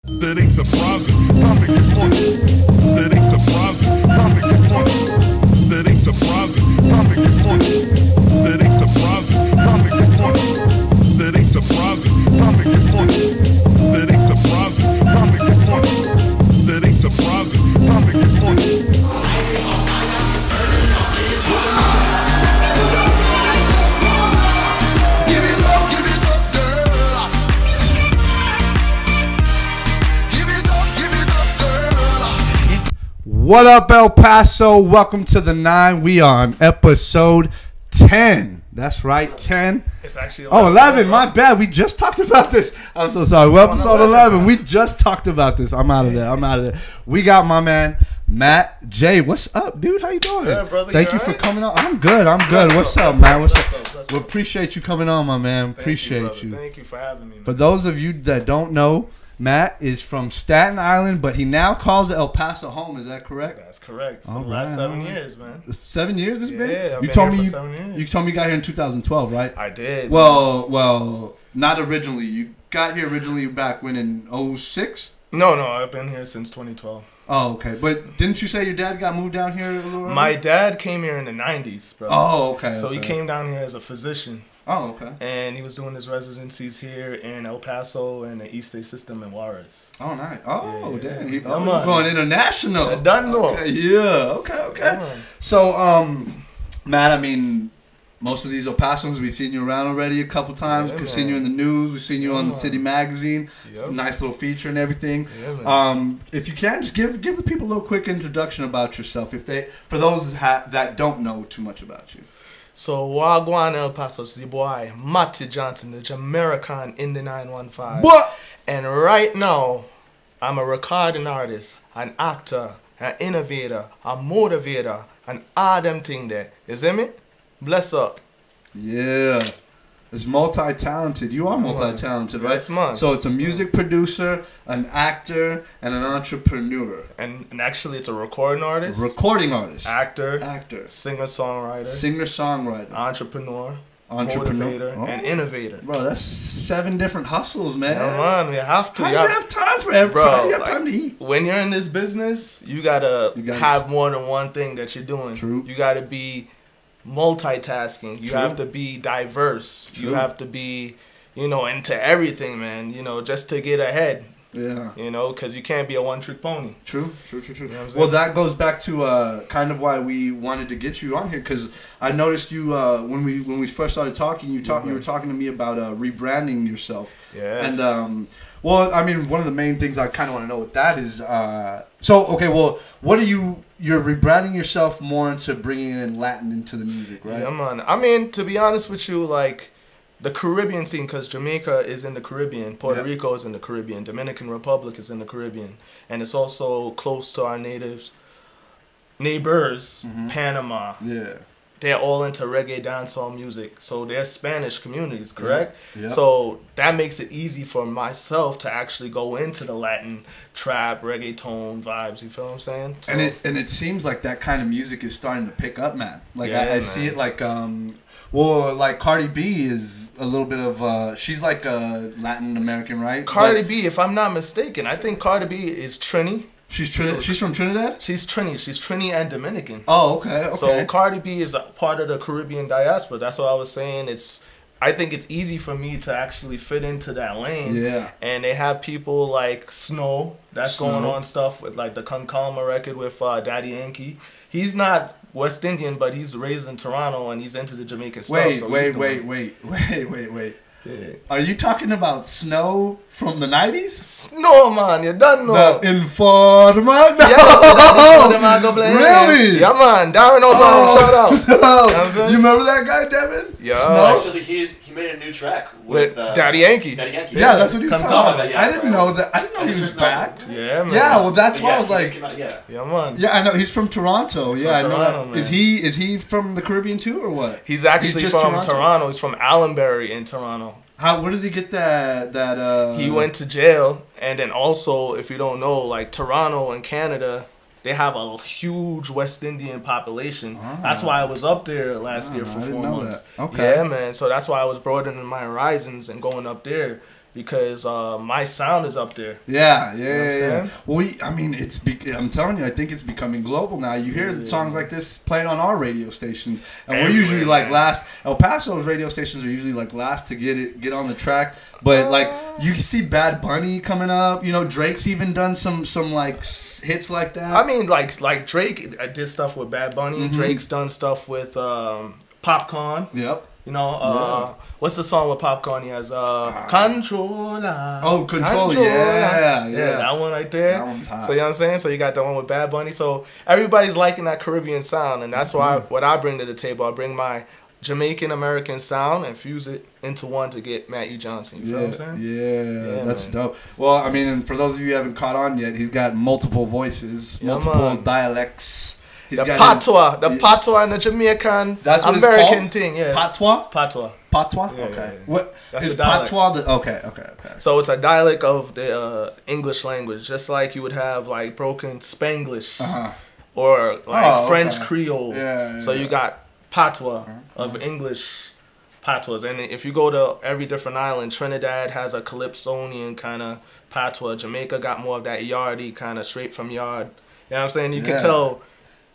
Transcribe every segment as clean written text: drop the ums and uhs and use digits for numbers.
That ain't surprising. Time to get money. That ain't surprising. Time to get money. That ain't surprising. Time to get money. That ain't surprising. Time to get money. That ain't surprising. Time to get money. That ain't surprising. Time to get money. That ain't surprising. Time to get money. What up, El Paso? Welcome to the 9. We are on episode 10. That's right, 10. It's actually 11. Oh, 11. My bad. We just talked about this. I'm so sorry. Well, episode 11. We just talked about this. I'm out of there. We got my man, Matt J. What's up, dude? How you doing? Yeah, brother. Thank you for coming on. I'm good. What's up, man? What's up? We appreciate you coming on, my man. Appreciate you. Thank you for having me, man. For those of you that don't know, Matt is from Staten Island, but he now calls El Paso home. Is that correct? That's correct. For the last 7 years, man. 7 years it's been? Yeah, I've you been told here me for 7 years. You told me you got here in 2012, right? I did. Well, not originally. You got here originally back when in 06? No, I've been here since 2012. Oh, okay. But didn't you say your dad got moved down here a little early? My dad came here in the 90s, bro. Oh, okay. So he came down here as a physician. Oh, okay. And he was doing his residencies here in El Paso and the East State System in Juarez. Oh, nice. Oh, yeah. damn. He's going international. Done know. Okay, yeah. Okay. So, Matt, I mean, most of these El Pasos, we've seen you around already a couple times. We've seen you in the news. We've seen you on the City Magazine. Yep. Nice little feature and everything. Yeah, if you can, just give the people a little quick introduction about yourself, for those that don't know too much about you. So, Wagwan El Paso, it's the boy, Matty Johnson, the Jamaican in the 915. What? And right now, I'm a recording artist, an actor, an innovator, a motivator, and all them thing there. You see me? Bless up. Yeah. It's multi-talented. You are multi-talented, right? Yes, man. So it's a music producer, an actor, and an entrepreneur. And actually, it's a recording artist. Recording artist. Actor. Actor. Singer-songwriter. Singer-songwriter. Entrepreneur. Motivator. And innovator. Bro, that's 7 different hustles, man. Yeah, man. You have to. How do you have time for everything? How do you have time to eat? When you're in this business, you gotta have more than one thing that you're doing. True. You gotta be multitasking. You have to be diverse. True. You have to be, into everything, man. Just to get ahead. Yeah. Because you can't be a one-trick pony. True. You know what I'm saying? Well, that goes back to kind of why we wanted to get you on here, because I noticed you when we first started talking, you were talking to me about rebranding yourself. Yes. And well, I mean, one of the main things I kind of want to know with that is what are you're rebranding yourself more into bringing in Latin into the music, right? Yeah, man. I mean, to be honest with you, like, the Caribbean scene, because Jamaica is in the Caribbean, Puerto Rico is in the Caribbean, Dominican Republic is in the Caribbean, and it's also close to our neighbors, Panama. Yeah. They're all into reggae dancehall music, so they're Spanish communities, correct? Yeah. So that makes it easy for myself to actually go into the Latin trap, reggaeton vibes. You feel what I'm saying? So, and it seems like that kind of music is starting to pick up, man. Like I see it like like Cardi B is a little bit of she's like a Latin American, right? Cardi B, if I'm not mistaken, I think Cardi B is Trini. She's from Trinidad? She's Trini and Dominican. Oh, okay. So Cardi B is a part of the Caribbean diaspora. That's what I was saying. I think it's easy for me to actually fit into that lane. Yeah. And they have people like Snow that's going on stuff with like the Concalma record with Daddy Yankee. He's not West Indian, but he's raised in Toronto and he's into the Jamaican stuff. Wait. Yeah. Are you talking about Snow from the 90s? Snow, man, you don't know. The Informer? No. Really? Yeah, man. Darren O'Brien, shout out. No. You remember that guy, Devin? Yeah. Snow? Actually, he made a new track with Daddy Yankee. Yeah, that's what he was talking about. I didn't know that. I didn't know he was back. Yeah, man. Yeah, well, that's why I was like, yeah, man. Yeah, I know he's from Toronto. I know. Toronto, is he from the Caribbean too, or what? He's actually from Toronto. He's from Allenbury in Toronto. Where does he get that? He went to jail, and then also, if you don't know, like Toronto and Canada, they have a huge West Indian population. That's why I was up there last year for 4 months. Okay. Yeah, man. So that's why I was broadening my horizons and going up there. because my sound is up there. Yeah, You know what I'm saying? Well, I mean, I'm telling you, I think it's becoming global now. You hear songs like this played on our radio stations, and we're usually like last. El Paso's radio stations are usually like last to get on the track. But like you can see Bad Bunny coming up. You know, Drake's even done some like hits like that. I mean, like Drake did stuff with Bad Bunny. Drake's done stuff with Popcorn. Yep. You know, what's the song with Popcorn? He has Controller. Oh, Controller. Yeah, that one right there. That one's hot. So you know what I'm saying? So you got the one with Bad Bunny. So everybody's liking that Caribbean sound, and that's why what I bring to the table. I bring my Jamaican American sound and fuse it into one to get Matthew Johnson. You feel what I'm saying? Yeah, that's dope. Well, I mean, and for those of you who haven't caught on yet, he's got multiple voices, multiple dialects. The patois, patois and the Jamaican American thing, yeah. Patois? Patois. Patois? Yeah, okay. yeah. What That's is the dialect. patois? Okay. So it's a dialect of the English language, just like you would have like broken Spanglish or like French Creole. So you got patois of English patois, and if you go to every different island, Trinidad has a Calypsonian kind of patois. Jamaica got more of that yardie kind of straight from yard. You know what I'm saying? You can tell.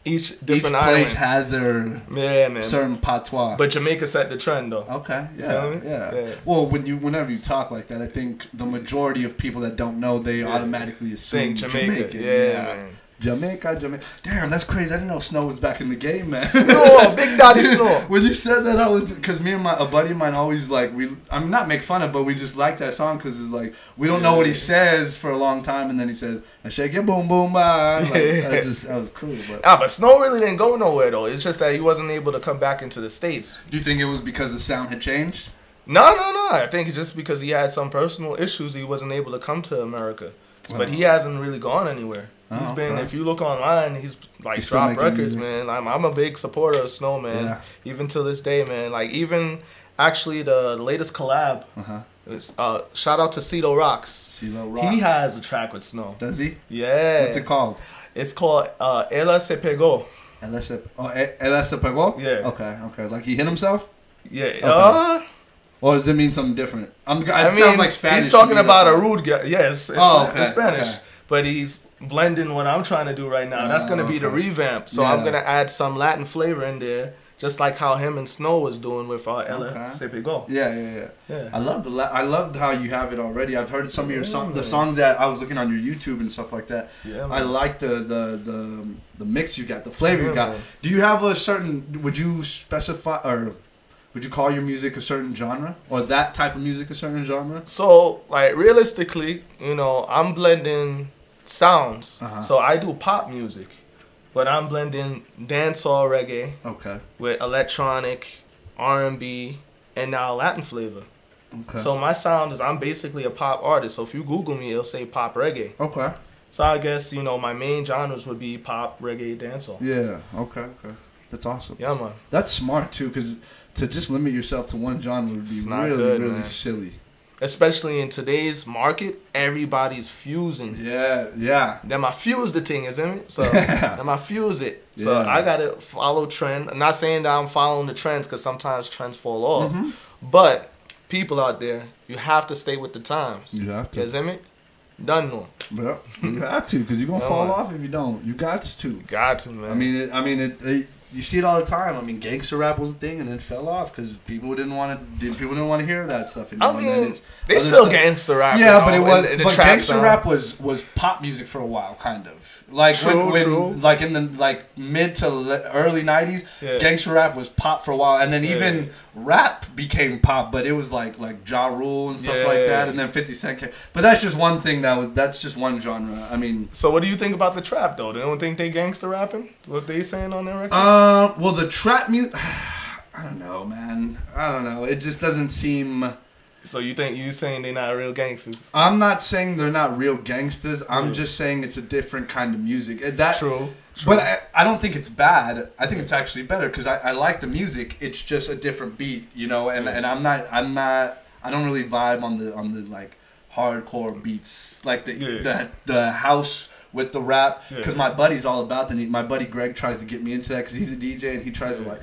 Each different place island has their certain patois. But Jamaica set the trend though. Okay, yeah. Well, whenever you talk like that, I think the majority of people that don't know, they automatically assume Jamaica. Man. Jamaica. Damn, that's crazy. I didn't know Snow was back in the game, man. Snow, Big Daddy Snow. When you said that, I was because me and a buddy of mine always like I'm not make fun of, but we just like that song because it's like we don't know what he says for a long time, and then he says, "I shake your boom boom bye." Like, that was cool. But Snow really didn't go nowhere though. It's just that he wasn't able to come back into the States. Do you think it was because the sound had changed? No. I think it's just because he had some personal issues. He wasn't able to come to America, but he hasn't really gone anywhere. He's been, if you look online, he's dropped records, man. I'm a big supporter of Snow, man. Yeah. Even to this day, man. Like, even actually the latest collab, shout out to Cedo Rocks. CeeLo Rocks. He has a track with Snow. Does he? Yeah. What's it called? It's called Ella Se Pegó. Ella Se Pegó? Yeah. Okay. Like he hit himself? Yeah. Okay. Or does it mean something different? It sounds like Spanish. He's talking about a rude guy. Yes. It's Spanish. Okay. But he's blending what I'm trying to do right now. That's going to be the revamp. So I'm going to add some Latin flavor in there, just like how him and Snow was doing with Ella Se Pegó. Yeah. I loved how you have it already. I've heard some of your the songs that I was looking on your YouTube and stuff like that. Yeah, I like the mix you got, the flavor you got. Do you have a certain? Would you specify or? Would you call your music a certain genre? Or that type of music a certain genre? So, like, realistically, you know, I'm blending sounds. So I do pop music. But I'm blending dancehall reggae with electronic, R&B, and now Latin flavor. So my sound is, I'm basically a pop artist. So if you Google me, it'll say pop reggae. So I guess, you know, my main genres would be pop, reggae, dancehall. Yeah, okay. That's awesome. Yeah, man. That's smart, too, because to just limit yourself to one genre would be really silly. Especially in today's market, everybody's fusing. Yeah. Then I fuse the thing, isn't it? So then I fuse it. So I gotta follow trend. I'm not saying that I'm following the trends because sometimes trends fall off. But people out there, you have to stay with the times. You have to. Isn't it? Done no. Well, you got to, because you're gonna fall off if you don't. You got to. Got to, man. I mean, you see it all the time. I mean, gangster rap was a thing, and then it fell off because people didn't want to hear that stuff anymore. I mean, they still gangster rap. Yeah, but it was. But gangster rap was pop music for a while, kind of. Like true. Like in the mid to early '90s, gangster rap was pop for a while, and then even rap became pop, but it was like Ja Rule and stuff like that, and then 50 Cent came. But that's just one thing that's just one genre. I mean, so what do you think about the trap though? They don't think they gangster rapping? What they saying on their record? Well, the trap music, I don't know, man. I don't know. It just doesn't seem. So you saying they're not real gangsters? I'm not saying they're not real gangsters. I'm just saying it's a different kind of music. True. But I don't think it's bad. I think it's actually better because I like the music. It's just a different beat, you know. And I'm not. I don't really vibe on the like hardcore beats, like the house with the rap, because my buddy's all about that. My buddy Greg tries to get me into that because he's a DJ and he tries to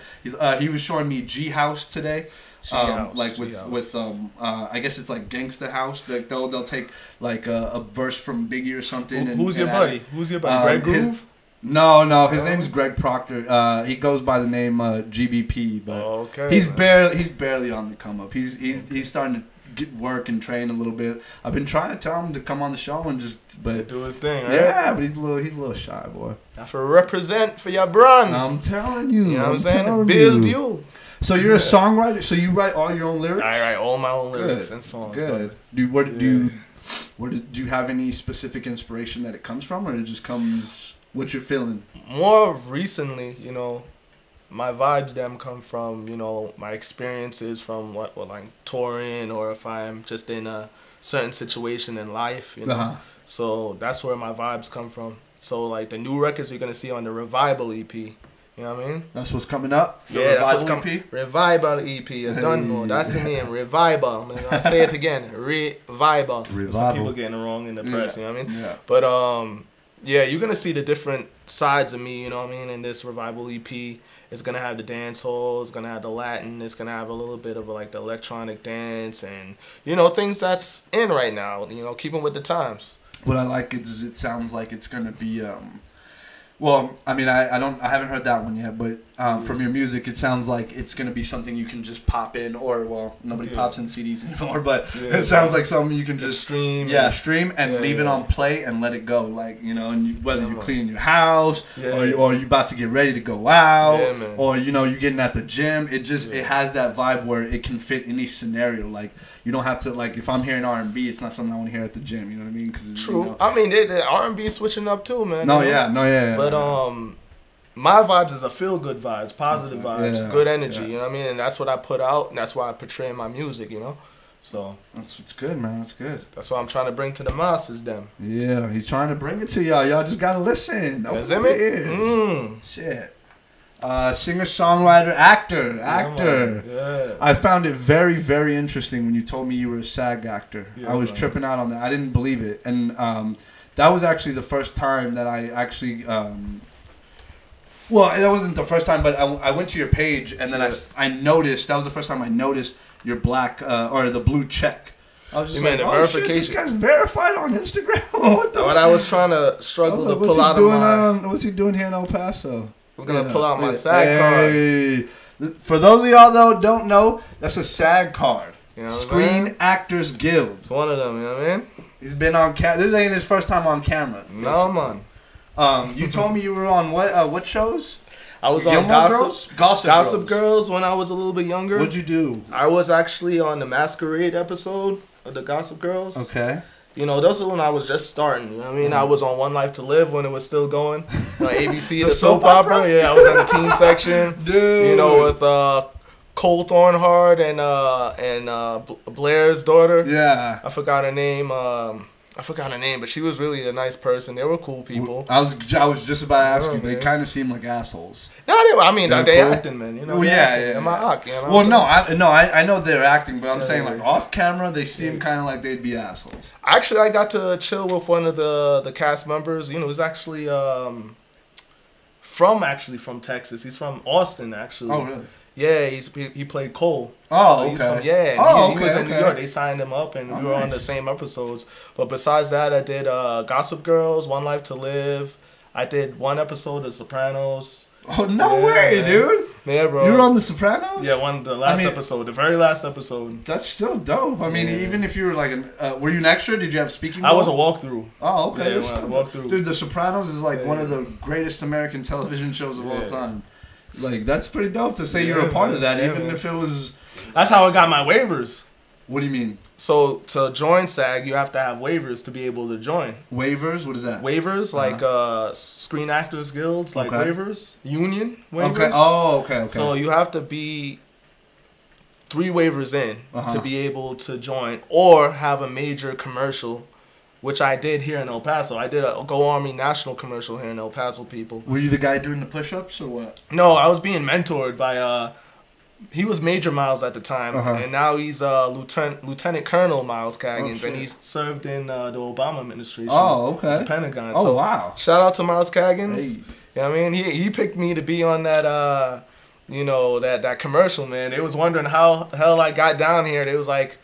he was showing me G House today. Like with I guess it's like Gangsta House. Like they'll take like a verse from Biggie or something. Who's your buddy? Who's your buddy? Greg Groove? No, his name's Greg Proctor. He goes by the name GBP, but he's barely on the come up. He's starting to get work and train a little bit. I've been trying to tell him to come on the show and do his thing, right? Yeah, but he's a little shy, boy. Have to represent for your brand. I'm telling you. You know what I'm saying? Build you. So you're a songwriter. So you write all your own lyrics? I write all my own lyrics and songs. Good. Do you have any specific inspiration that it comes from, or it just comes what you're feeling? More recently, you know, my vibes come from, you know, my experiences from what like touring, or if I'm just in a certain situation in life, you know. So that's where my vibes come from. So like the new records you're gonna see on the Revival EP. You know what I mean? That's what's coming up? Yeah, that's what's coming. Revival EP. You done know. That's the name. Revival. I'm gonna say it again. Revival. Some people getting it wrong in the press. You know what I mean? Yeah. But yeah, you're gonna see the different sides of me. You know what I mean? In this Revival EP, it's gonna have the dance hall. It's gonna have the Latin. It's gonna have a little bit of like the electronic dance and, you know, things that's in right now. You know, keeping with the times. What I like is it sounds like it's gonna be well, I mean, I haven't heard that one yet, but from your music, it sounds like it's gonna be something you can just pop in, or well, nobody pops in CDs anymore, but it sounds like something you can just stream and leave it on play and let it go, like, you know, and whether you're cleaning your house or you're about to get ready to go out, or you know you're getting at the gym, it has that vibe where it can fit any scenario. Like you don't have to, like, if I'm hearing R&B, it's not something I want to hear at the gym. You know what I mean? True. You know, I mean, the R&B is switching up too, man. No, yeah. But my vibes is a feel-good vibes, positive vibes, good energy. You know what I mean? And that's what I put out, and that's why I portray in my music. You know, so that's good, man. That's good. That's what I'm trying to bring to the masses, them. Yeah, he's trying to bring it to y'all. Y'all just gotta listen. Open your ears. Shit. Singer, songwriter, actor. Yeah. I found it very, very interesting when you told me you were a SAG actor. I was tripping out on that. I didn't believe it, and that was actually the first time that I actually. Well, that wasn't the first time, but I went to your page, and then I noticed, that was the first time I noticed your black, or the blue check. I was just like, oh shit, this guy's verified on Instagram. What I was trying to struggle to pull out of my... What's he doing here in El Paso? I was going to pull out my SAG card. For those of y'all that don't know, that's a SAG card. You know Screen Actors Guild. It's one of them, you know what I mean? He's been on camera. This ain't his first time on camera. No, man. You told me you were on what shows? I was on Gossip Girls when I was a little bit younger. What'd you do? I was actually on the Masquerade episode of the Gossip Girls. Okay. You know, those are when I was just starting. You know what I mean? I was on One Life to Live when it was still going. ABC, the soap opera. Yeah, I was in the teen section. Dude. You know, with Cole Thornhart and Blair's daughter. Yeah. I forgot her name. But she was really a nice person. They were cool people. I was just about to ask you. They kind of seem like assholes. No, they cool. Acting, man. You know, yeah. My arc, you know well, I know they're acting, but I'm saying like off camera, they seem kind of like they'd be assholes. Actually, I got to chill with one of the cast members. You know, he's actually from Texas. He's from Austin, actually. Oh, really? Yeah, he played Cole. Oh, okay. He was in New York. They signed him up, and we were on the same episodes. But besides that, I did Gossip Girls, One Life to Live. I did one episode of Sopranos. Oh, no way, dude. Yeah, bro. You were on The Sopranos? Yeah, episode, the very last episode. That's still dope. I mean, even if you were like were you an extra? Did you have speaking? I was a walkthrough. Oh, okay. Yeah, walkthrough. Dude, The Sopranos is like one of the greatest American television shows of all time. Like, that's pretty dope to say you're a part of that, even if it was... That's how I got my waivers. What do you mean? So, to join SAG, you have to have waivers to be able to join. Waivers? What is that? Waivers, like Screen Actors Guilds, like waivers. Union waivers. Okay. Oh, okay. So, you have to be 3 waivers in to be able to join or have a major commercial, which I did here in El Paso. I did a Go Army national commercial here in El Paso, people. Were you the guy doing the push-ups or what? No, I was being mentored by, he was Major Miles at the time, and now he's Lieutenant Colonel Miles Kaggins, and he's served in the Obama administration. Oh, okay. The Pentagon. Oh, wow. Shout out to Miles Kaggins. Hey. You know what I mean? He picked me to be on that you know, that commercial, man. They was wondering how the hell I got down here. They was like,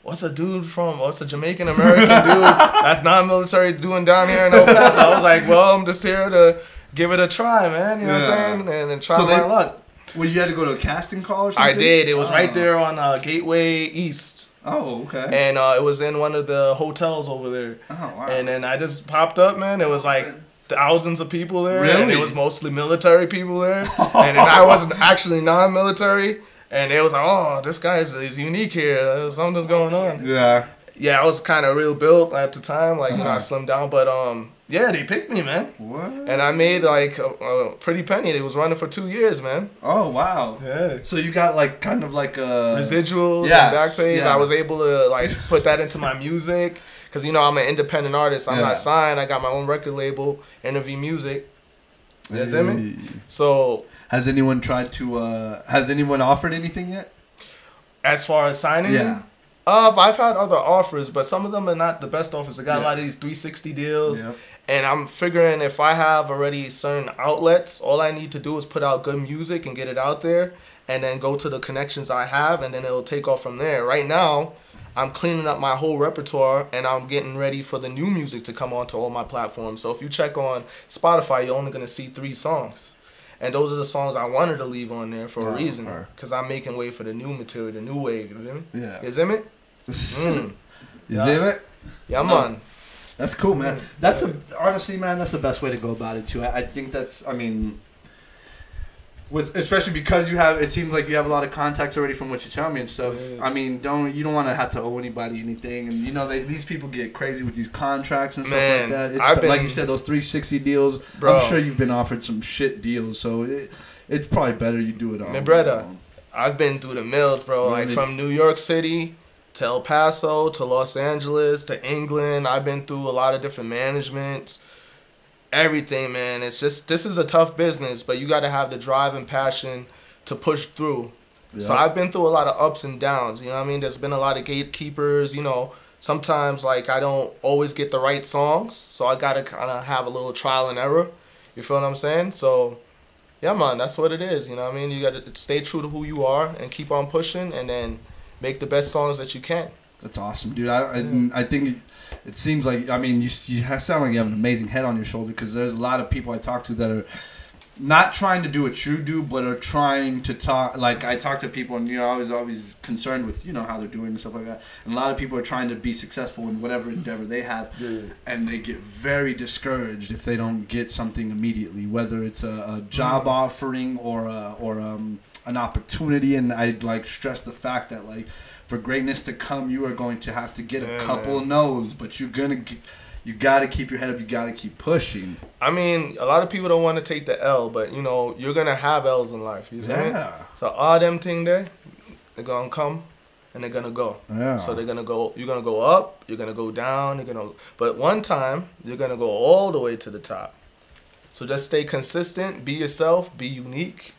what's a Jamaican American dude that's non-military doing down here in El Paso? I was like, well, I'm just here to give it a try, man. You know what I'm saying? And try my luck. Well, you had to go to a casting call or something? I did. It was right there on Gateway East. Oh, okay. And it was in one of the hotels over there. Oh, wow. And then I just popped up, man. It was like thousands of people there. Really? And it was mostly military people there. And then I wasn't actually non-military. And it was like, oh, this guy is unique here. Something's going on. Yeah. Yeah, I was kind of real built at the time. Like, you know, I slimmed down. But, yeah, they picked me, man. What? And I made, like, a pretty penny. It was running for 2 years, man. Oh, wow. Yeah. So you got, like, kind of like a... residuals and back pays. Yeah. I was able to, like, put that into my music. Because, you know, I'm an independent artist. I'm not signed. I got my own record label, Interview Music. You know what I mean? So... Has anyone tried to, has anyone offered anything yet? As far as signing? Yeah. I've had other offers, but some of them are not the best offers. I got a lot of these 360 deals. Yep. And I'm figuring if I have already certain outlets, all I need to do is put out good music and get it out there. And then go to the connections I have, and then it'll take off from there. Right now, I'm cleaning up my whole repertoire, and I'm getting ready for the new music to come onto all my platforms. So if you check on Spotify, you're only going to see 3 songs. And those are the songs I wanted to leave on there for a reason. Because I'm making way for the new material, the new wave. You know what I mean? Yeah. You see me? You see me? Yeah, man. That's cool, man. That's honestly, man, that's the best way to go about it, too. I think that's, I mean... especially because it seems like you have a lot of contacts already from what you tell me and stuff. Yeah. I mean, you don't want to have to owe anybody anything, and you know these people get crazy with these contracts and stuff like that. It's like you said, those 360 deals. Bro, I'm sure you've been offered some shit deals, so it's probably better you do it all. Man, brother, I've been through the mills, bro. Like from New York City to El Paso to Los Angeles to England. I've been through a lot of different managements. Everything, man. It's just, this is a tough business, but you got to have the drive and passion to push through. Yep. So I've been through a lot of ups and downs, you know what I mean? There's been a lot of gatekeepers, you know. Sometimes, like, I don't always get the right songs, so I got to kind of have a little trial and error. You feel what I'm saying? So, yeah, man, that's what it is, you know what I mean? You got to stay true to who you are and keep on pushing and then make the best songs that you can. That's awesome, dude. I think... It seems like, I mean, you sound like you have an amazing head on your shoulder because there's a lot of people I talk to that are not trying to do what you do, but are trying to talk. Like, I talk to people and, you know, I was always concerned with, you know, how they're doing and stuff like that. And a lot of people are trying to be successful in whatever endeavor they have. Yeah. And they get very discouraged if they don't get something immediately, whether it's a job offering or an opportunity. And I'd, like, stress the fact that, like, for greatness to come, you are going to have to get a couple of no's, but you got to keep your head up. You got to keep pushing. I mean, a lot of people don't want to take the L, but, you know, you're going to have L's in life. You see me? So all them thing there, they're going to come and they're going to go. Yeah. So they're going to go, you're going to go up, you're going to go down, but one time, you're going to go all the way to the top. So just stay consistent, be yourself, be unique.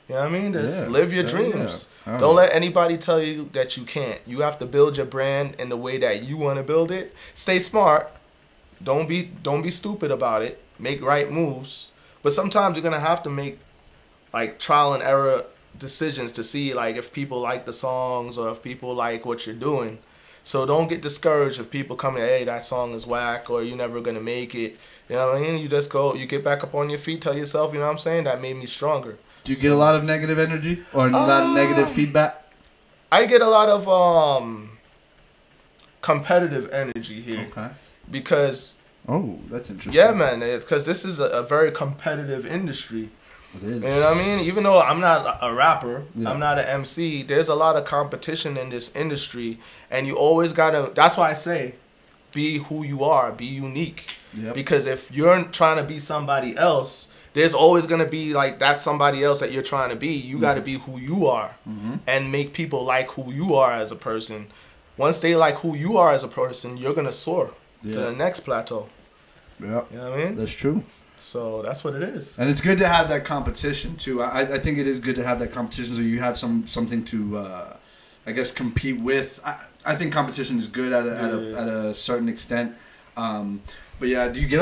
You know what I mean? Just live your dreams. Yeah. Don't let anybody tell you that you can't. You have to build your brand in the way that you want to build it. Stay smart. Don't be stupid about it. Make right moves. But sometimes you're going to have to make like trial and error decisions to see like if people like the songs or if people like what you're doing. So don't get discouraged if people come in, hey, that song is whack or you're never going to make it. You know what I mean? You just go, you get back up on your feet, tell yourself, you know what I'm saying? That made me stronger. Do you get a lot of negative energy or a lot of negative feedback? I get a lot of competitive energy here. Okay. Because... Oh, that's interesting. Yeah, man. Because this is a very competitive industry. It is. You know what I mean? Even though I'm not a rapper, I'm not an MC, there's a lot of competition in this industry. And you always got to... That's why I say, be who you are. Be unique. Yep. Because if you're trying to be somebody else... There's always going to be like that somebody else that you're trying to be. You got to be who you are and make people like who you are as a person. Once they like who you are as a person, you're going to soar to the next plateau. Yeah. You know what I mean? That's true. So that's what it is. And it's good to have that competition too. I think it is good to have that competition so you have something to, I guess, compete with. I think competition is good at a certain extent. But yeah, do you get,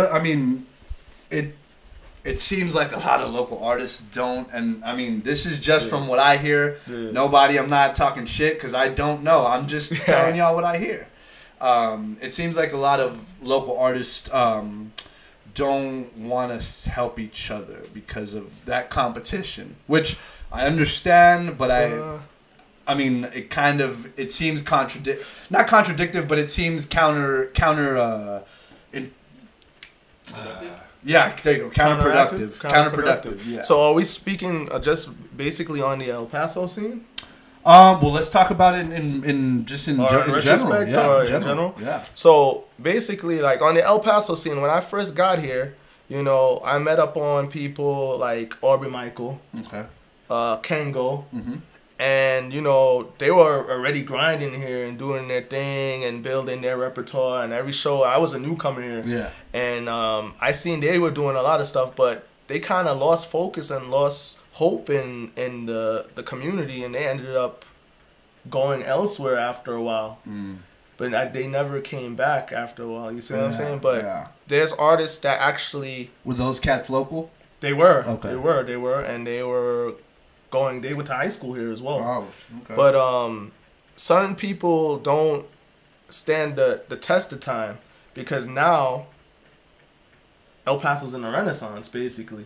it seems like a lot of local artists don't, and I mean, this is just from what I hear. Nobody, I'm not talking shit because I don't know. I'm just telling y'all what I hear. It seems like a lot of local artists don't want to help each other because of that competition, which I understand, but I mean, it seems not contradictive, but it seems yeah, there you go. Counterproductive. Yeah. So are we speaking just basically on the El Paso scene? Well, let's talk about it in general. Yeah, in general. Yeah. So basically, like on the El Paso scene, when I first got here, you know, I met up on people like Aubrey Michael, Kango, and you know they were already grinding here and doing their thing and building their repertoire. And every show, I was a newcomer here. Yeah. And I seen they were doing a lot of stuff, but they kind of lost focus and lost hope in the community, and they ended up going elsewhere after a while. But they never came back after a while. You see what I'm saying? But there's artists that actually... Were those cats local? They were. Okay. They were. And they were going... They went to high school here as well. Oh, okay. But certain people don't stand the test of time, because now El Paso's in a renaissance, basically.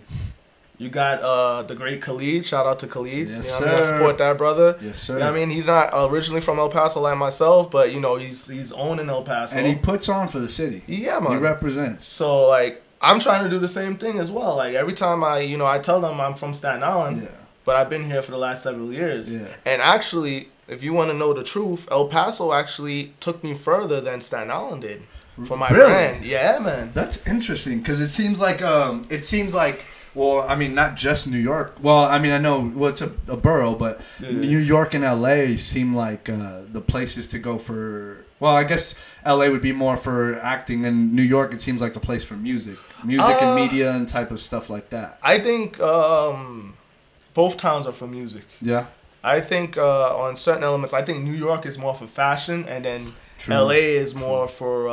You got the great Khalid. Shout out to Khalid. Yes, you know what I mean? I support that brother. Yes, sir. You know what I mean? He's not originally from El Paso like myself, but, you know, he's owning El Paso. And he puts on for the city. Yeah, man. He represents. So, like, I'm trying to do the same thing as well. Like, every time I tell them I'm from Staten Island, but I've been here for the last several years. Yeah. And actually, if you want to know the truth, El Paso actually took me further than Staten Island did for my brand. Yeah, man. That's interesting, because it seems like well, I mean, not just New York. Well, I mean, I know it's a borough, but New York and LA seem like the places to go for. Well, I guess LA would be more for acting, and New York, it seems like the place for music and media and type of stuff like that. I think both towns are for music. Yeah. I think on certain elements, I think New York is more for fashion, and then LA is more for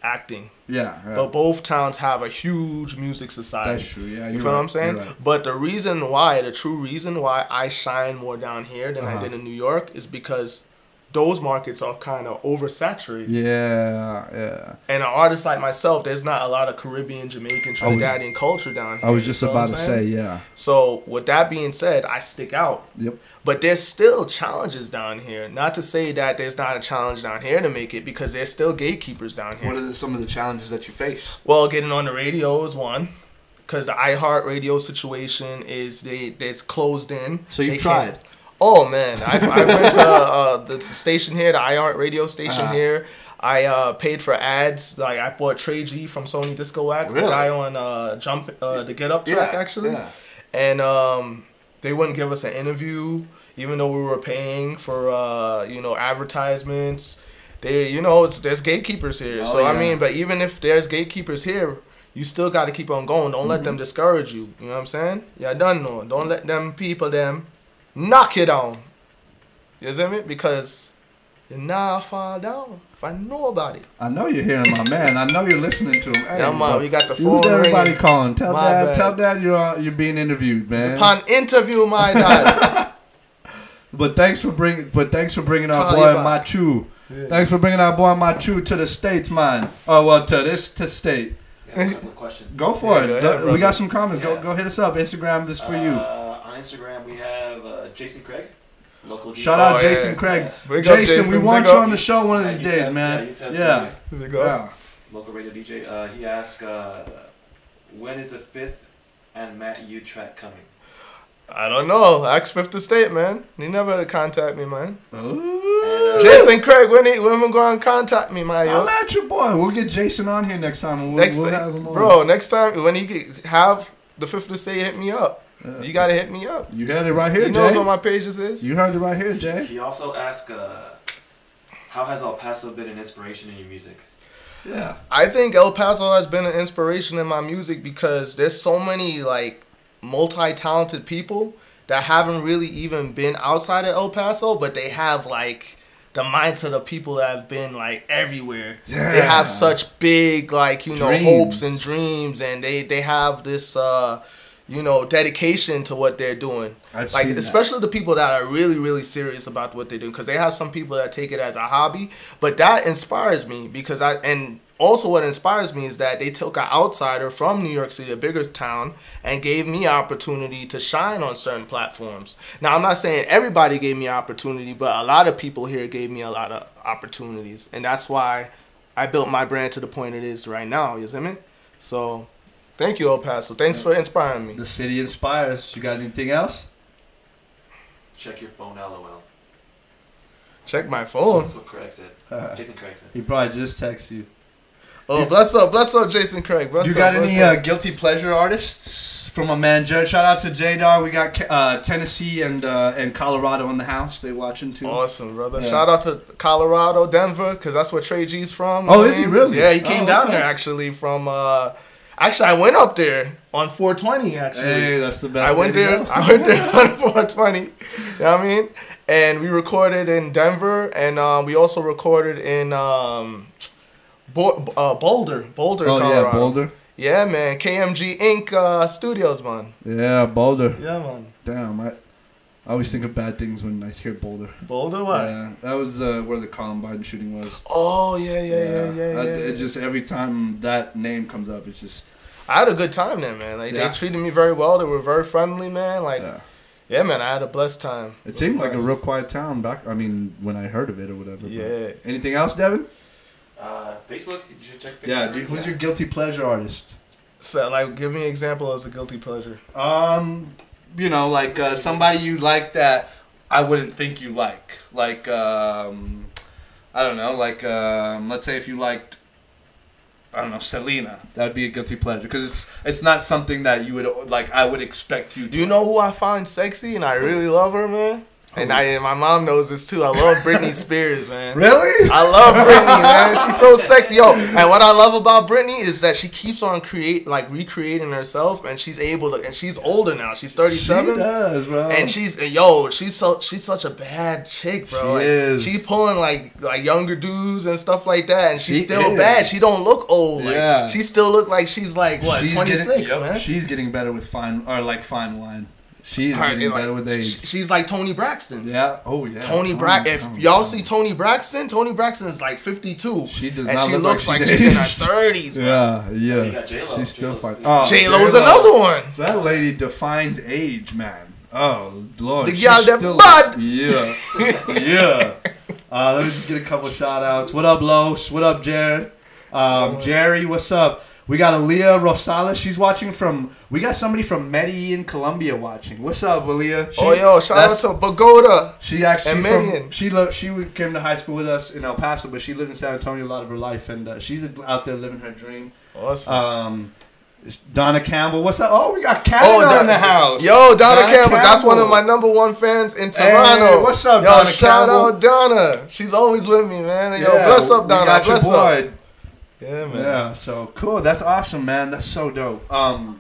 acting. Yeah, right. But both towns have a huge music society. That's true, yeah. You feel what I'm saying? Right. But the true reason why I shine more down here than I did in New York is because those markets are kind of oversaturated. Yeah. And an artist like myself, there's not a lot of Caribbean, Jamaican, Trinidadian culture down here. I was just about to say, yeah. So with that being said, I stick out. Yep. But there's still challenges down here. Not to say that there's not a challenge down here to make it, because there's still gatekeepers down here. What are some of the challenges that you face? Well, getting on the radio is one, because the iHeartRadio situation is it's closed in. So you've tried? Oh, man. I went to the station here, the iHeartRadio station here. I paid for ads. Like, I bought Trey G from Sony Disco Wax, the guy on the Get Up track, actually. Yeah. And they wouldn't give us an interview, even though we were paying for, advertisements. There's gatekeepers here. I mean, but even if there's gatekeepers here, you still got to keep on going. Don't let them discourage you. You know what I'm saying? Yeah, done know. Don't let them people knock you down. You see me? Because you now fall down. If I know about it. I know you're hearing my man. I know you're listening to him. Hey, yeah, man, we got the phone. Who's everybody ringing? Calling? Tell Dad you're being interviewed, man. Upon interview, my dad. But thanks for bringing our boy Machu. Yeah. Thanks for bringing our boy Machu to the States, man. Oh well, to state. Yeah, a couple of questions. Go for it. Yeah, we got some comments. Yeah. Go hit us up. Instagram is for you. On Instagram we have Jason Craig. Local DJ. Shout out Jason Craig. Jason, we want you on the show one of these days, man. Yeah. Local radio DJ. He asked, when is the 5th and Matt U track coming? I don't know. Ask Fifth Estate, man. He never contact me, man. Ooh. Jason Craig, when we going to contact me, man? I'm at your boy. We'll get Jason on here next time. We'll have him on. Bro, next time when he have the Fifth Estate, hit me up. You got to hit me up. You heard it right here, Jay. He knows what my pages is. You heard it right here, Jay. He also asked, how has El Paso been an inspiration in your music? Yeah. I think El Paso has been an inspiration in my music because there's so many, like, multi-talented people that haven't really even been outside of El Paso, but they have, like, the mindset of people that have been like everywhere. Yeah. They have such big like, you know, Dreams. hopes and dreams, and they have this you know, dedication to what they're doing. Like especially the people that are really, really serious about what they do, because they have some people that take it as a hobby, but that inspires me because also what inspires me is that they took an outsider from New York City, a bigger town, and gave me opportunity to shine on certain platforms. Now, I'm not saying everybody gave me opportunity, but a lot of people here gave me a lot of opportunities. And that's why I built my brand to the point it is right now, you see me? So, thank you, El Paso. Thanks for inspiring me. The city inspires. You got anything else? Check your phone, LOL. Check my phone. That's what Craig said. Jason Craig said. He probably just texted you. Oh, bless up, Jason Craig. Bless you up, got bless any up. guilty pleasure artists from my man Jared? Shout out to J-Dog. We got Tennessee and Colorado in the house. They watching too. Awesome, brother. Yeah. Shout out to Colorado, Denver, because that's where Trey G's from. Oh, is he really? Yeah, he came down there actually from. Actually, I went up there on 420. Actually, hey, that's the best. I went there on 420. You know what I mean? And we recorded in Denver, and we also recorded in Boulder, Oh Colorado. yeah, Boulder. Yeah, man. KMG Inc. Studios, man. Yeah, Boulder. Yeah, man. Damn, I always think of bad things when I hear Boulder. Boulder, what? Yeah, that was where the Columbine shooting was. Oh, yeah. It just every time that name comes up, it's just. I had a good time there, man. Like they treated me very well. They were very friendly, man. Like, yeah, man. I had a blessed time. It seemed like a real quiet town back. I mean, when I heard of it or whatever. Yeah. Anything else, Devin? Facebook. You should check Facebook. Yeah, dude. Who's your guilty pleasure artist? So, like, give me an example as a guilty pleasure. You know, like somebody you like that I wouldn't think you like. Like, I don't know. Like, let's say if you liked, I don't know, Selena, that would be a guilty pleasure because it's not something that you would like. I would expect you to. Do you know who I find sexy and I really love her, man? And my mom knows this too. I love Britney Spears, man. Really? I love Britney, man. She's so sexy, yo. And what I love about Britney is that she keeps on recreating herself, and she's able to. And she's older now. She's 37. She does, bro. And she's such a bad chick, bro. She is. She's pulling like younger dudes and stuff like that, and she's still bad. She don't look old. Like, she still look like she's like what, 26, man. She's getting better with fine wine. She's getting better with age. She's like Toni Braxton. Yeah. Oh, yeah. Toni Braxton. If y'all see Toni Braxton is like 52. She does and not she look looks like like she's she's in her aged. 30s, bro. Yeah. You got J-Lo. She's still fine. J-Lo's another one. That lady defines age, man. Oh, Lord. The girl that bud. Yeah. Yeah. Let me just get a couple shout outs. What up, Los? What up, Jared? Jerry, what's up? We got Aaliyah Rosales. She's watching we got somebody from Medellin, Colombia watching. What's up, Aaliyah? Shout out to Bogota. She actually Medellin. She came to high school with us in El Paso, but she lived in San Antonio a lot of her life, and she's out there living her dream. Awesome. Donna Campbell. What's up? Oh, we got Canada in the house. Yo, Donna Campbell. That's one of my #1 fans in Toronto. Hey, what's up, Donna shout Campbell? out Donna. She's always with me, man. Yo, bless up, Donna. Got bless your up. boy. Yeah, man. Yeah, so cool. That's awesome, man. That's so dope. Oh,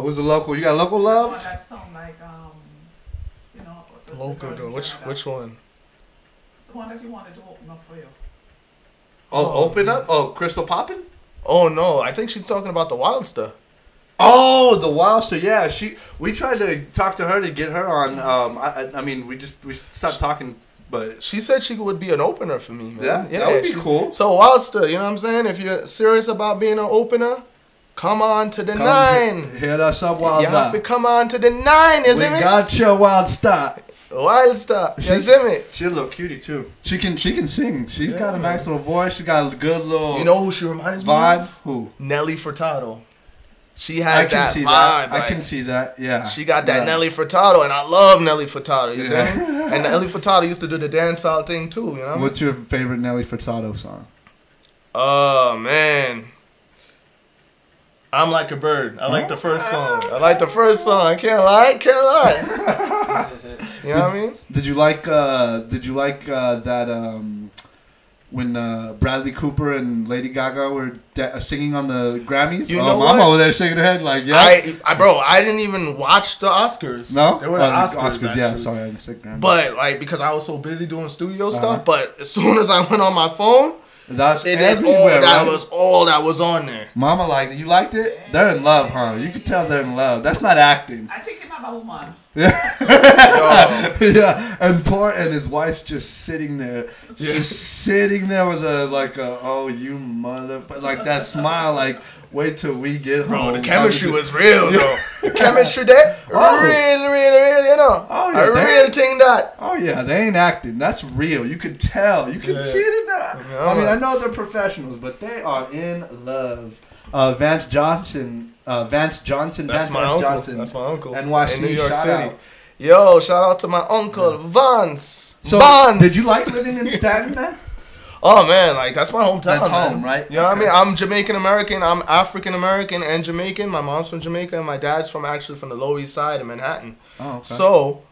who's the local? You got local love? That sound like you know. Local girl. Which one? The one that you wanted to open up for you. Oh, open up? Oh, Crystal Poppin'? Oh no, I think she's talking about the Wildster. Oh, the Wildster. Yeah, we tried to talk to her to get her on. I mean, we stopped talking. But she said she would be an opener for me, man. Yeah, that would be cool. So Wildster, you know what I'm saying? If you're serious about being an opener, come on to the 9. Hit us up, Wildster. You have to come on to the 9, isn't it? We got your Wildster. Wildster, isn't it? She's a little cutie too. She can sing. She's got a nice little voice. She got a good little. You know who she reminds me of? Who? Nelly Furtado. She has that vibe. I can see that. Yeah. She got that Nelly Furtado, and I love Nelly Furtado. You see me? And Nelly Furtado used to do the dancehall thing too. You know. What's your favorite Nelly Furtado song? Oh man, I'm Like a Bird. I like the first song. I can't lie. You know what I mean? Did you like that? when Bradley Cooper and Lady Gaga were singing on the Grammys? You know Mama what? over there shaking her head like, yeah. I didn't even watch the Oscars. No? They were the Oscars yeah, sorry, I didn't say Grammys. But, like, because I was so busy doing studio stuff, but as soon as I went on my phone, That's that was all that was on there. Mama liked it. You liked it? They're in love, huh? You can tell they're in love. That's not acting. I think him have a woman. Yeah. Yeah. And his wife's just sitting there. Just sitting there with oh, you mother. But like that smile, like, wait till we get home. Bro, the chemistry was real, though. The chemistry there, really, you know. Oh, yeah, I really think that. Oh, yeah, they ain't acting. That's real. You can tell. You can see it in that. I mean, I know they're professionals, but they are in love. Vance Johnson. That's my uncle. Johnson. That's my uncle. NYC, in New York shout City. out. Yo, shout out to my uncle, Vance. So, Vance. did you like living in Staten, man? Oh, man, like, that's my hometown, That's man. home, right? You know what I mean? I'm Jamaican-American. I'm African-American and Jamaican. My mom's from Jamaica, and my dad's from the Lower East Side of Manhattan. Oh, okay. So,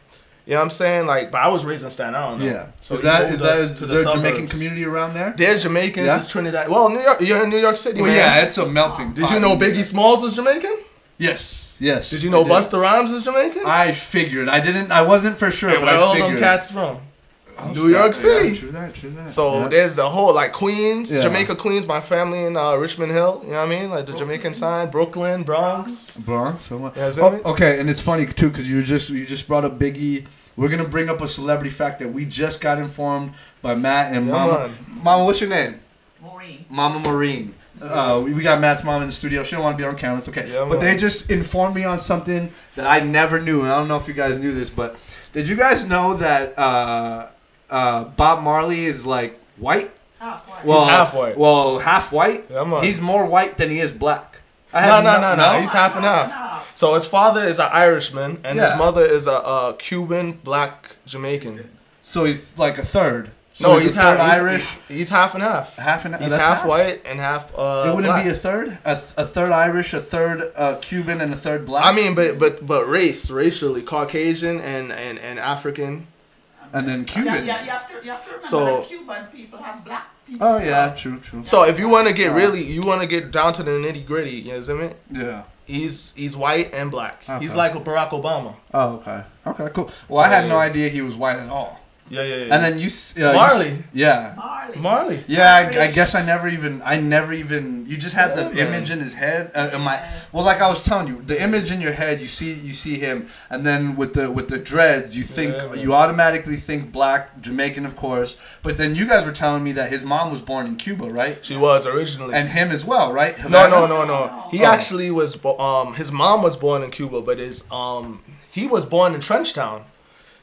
you know what I'm saying? Like, but I was raised in Staten Island. Though. Yeah. So is there the a Jamaican community around there? There's Jamaicans. There's Trinidad. Well, New York. You're in New York City, Well, man. yeah, it's a melting pot. Did you know Biggie Smalls was Jamaican? Yes. Did you know Busta Rhymes is Jamaican? I figured. I wasn't for sure, And but where I all figured. them cats from? New Staten, York City. Yeah, true that. So there's the whole, like, Queens, Yeah. Jamaica, Queens, my family in Richmond Hill, you know what I mean? Like the Jamaican side, Brooklyn, Bronx. So much. Yeah, okay, and it's funny too because you just brought up Biggie. We're gonna bring up a celebrity fact that we just got informed by Matt and Mama. Man. Mama, what's your name? Maureen. Mama Maureen. We got Matt's mom in the studio. She don't want to be on camera. It's okay. Yeah, but man. they just informed me on something that I never knew. And I don't know if you guys knew this, but did you guys know that Bob Marley is like white? Half white. He's half white. Well, half white. Yeah, man. He's more white than he is black. No. He's half and half. So his father is an Irishman, and his mother is a Cuban, black Jamaican. So he's like a third. So No, he's he's a third half. Irish. He's half and half. Half and He's that's half white and half It wouldn't black. be a third, a third Irish, a third Cuban, and a third black. I mean, but racially, Caucasian and African. and then Cuban. Yeah, you have to remember So- that Cuban people have black people. Oh yeah, true. So if you want to get down to the nitty gritty, you know what I mean? Yeah. He's white and black. Okay. He's like a Barack Obama. Oh okay. Okay, cool. Well, I had no idea he was white at all. Yeah. And then you Marley. Yeah. Marley. Yeah, I guess I never even. You just had the image in his head. Well, like I was telling you, the image in your head, you see him, and then with the dreads, you automatically think black, Jamaican, of course. But then you guys were telling me that his mom was born in Cuba, right? She was originally. And him as well, right? No. He actually was. His mom was born in Cuba, but he was born in Trenchtown.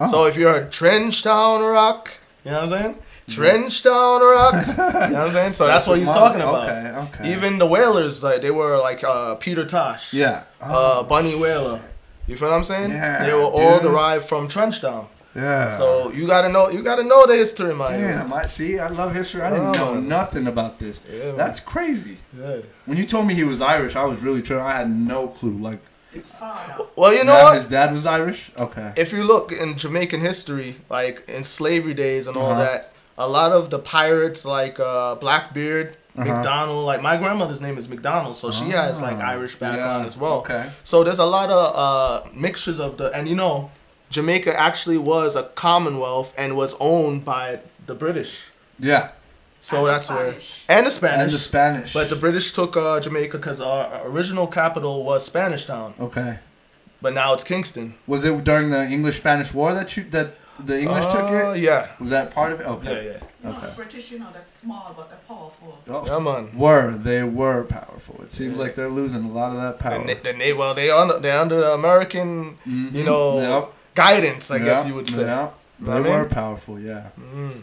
Oh. So if you're a Trenchtown rock, you know what I'm saying? Trenchtown rock, you know what I'm saying? So that's what he's talking about. Okay. Even the Whalers, like they were like Peter Tosh, Yeah. Bunny Whaler. You feel what I'm saying? Yeah, they were all derived from Trenchtown. Yeah. So you gotta know the history, man. Damn, I love history. I didn't know nothing about this. Yeah, that's crazy. Yeah. When you told me he was Irish, I was really tripping. I had no clue. Like, It's far out. Well, you know what? His dad was Irish? Okay. If you look in Jamaican history, like in slavery days and all that, a lot of the pirates, like Blackbeard, McDonald, like my grandmother's name is McDonald, so she has like Irish background as well. Okay. So there's a lot of mixtures of and you know, Jamaica actually was a commonwealth and was owned by the British. Yeah. So And that's the where Spanish. and the Spanish. And the Spanish. But the British took Jamaica because our original capital was Spanish Town, Okay. but now it's Kingston. Was it during the English-Spanish War that the English took it? Yeah. Was that part of it? Okay. Yeah. You know, the British, they're small, but they're powerful. Oh, Yeah, man. They were powerful. It seems like they're losing a lot of that power. They're under the American, you know, guidance, I guess you would say. Yeah. They were powerful, yeah.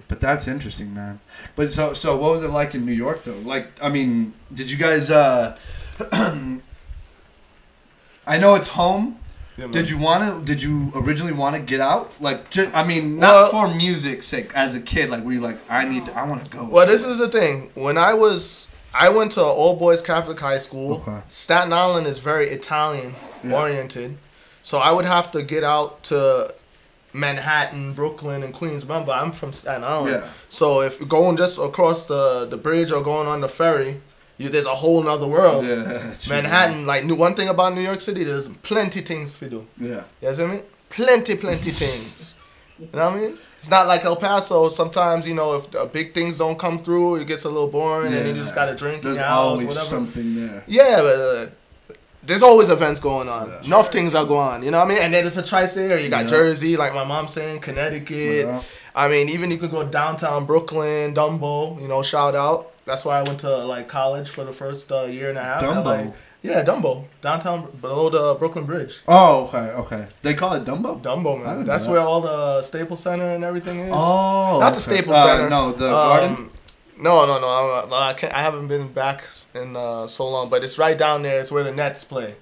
But that's interesting, man. But so what was it like in New York though? Like, I mean, did you guys I know it's home. Yeah, Did you originally want to get out? Like, not for music's sake. As a kid, like, were you like, I want to go? Well, this is the thing. When I went to an all-boys Catholic high school. Okay. Staten Island is very Italian oriented. So I would have to get out to Manhattan, Brooklyn, and Queens. Remember, I'm from Staten Island. Yeah. So if going just across the bridge or going on the ferry, there's a whole nother world. Yeah. Manhattan, like one thing about New York City, there's plenty things to do. Yeah. You see me? Plenty things. You know what I mean? It's not like El Paso. Sometimes, you know, if the big things don't come through, it gets a little boring, and you just gotta drink. There's in your house, always whatever. something there. Yeah, but there's always events going on. Yeah. Enough things are going on. You know what I mean? And then it's a tri-state area. You got Jersey, like my mom's saying, Connecticut. Yeah. I mean, even you could go downtown Brooklyn, Dumbo. You know, shout out. That's why I went to like college for the first year and a half. Dumbo. Yeah, Dumbo. Downtown, below the Brooklyn Bridge. Oh, okay. They call it Dumbo? Dumbo, man. That's where all the Staples Center and everything is. Oh. Not the Staples Center. No, the Garden? No. I haven't been back in so long, but it's right down there. It's where the Nets play.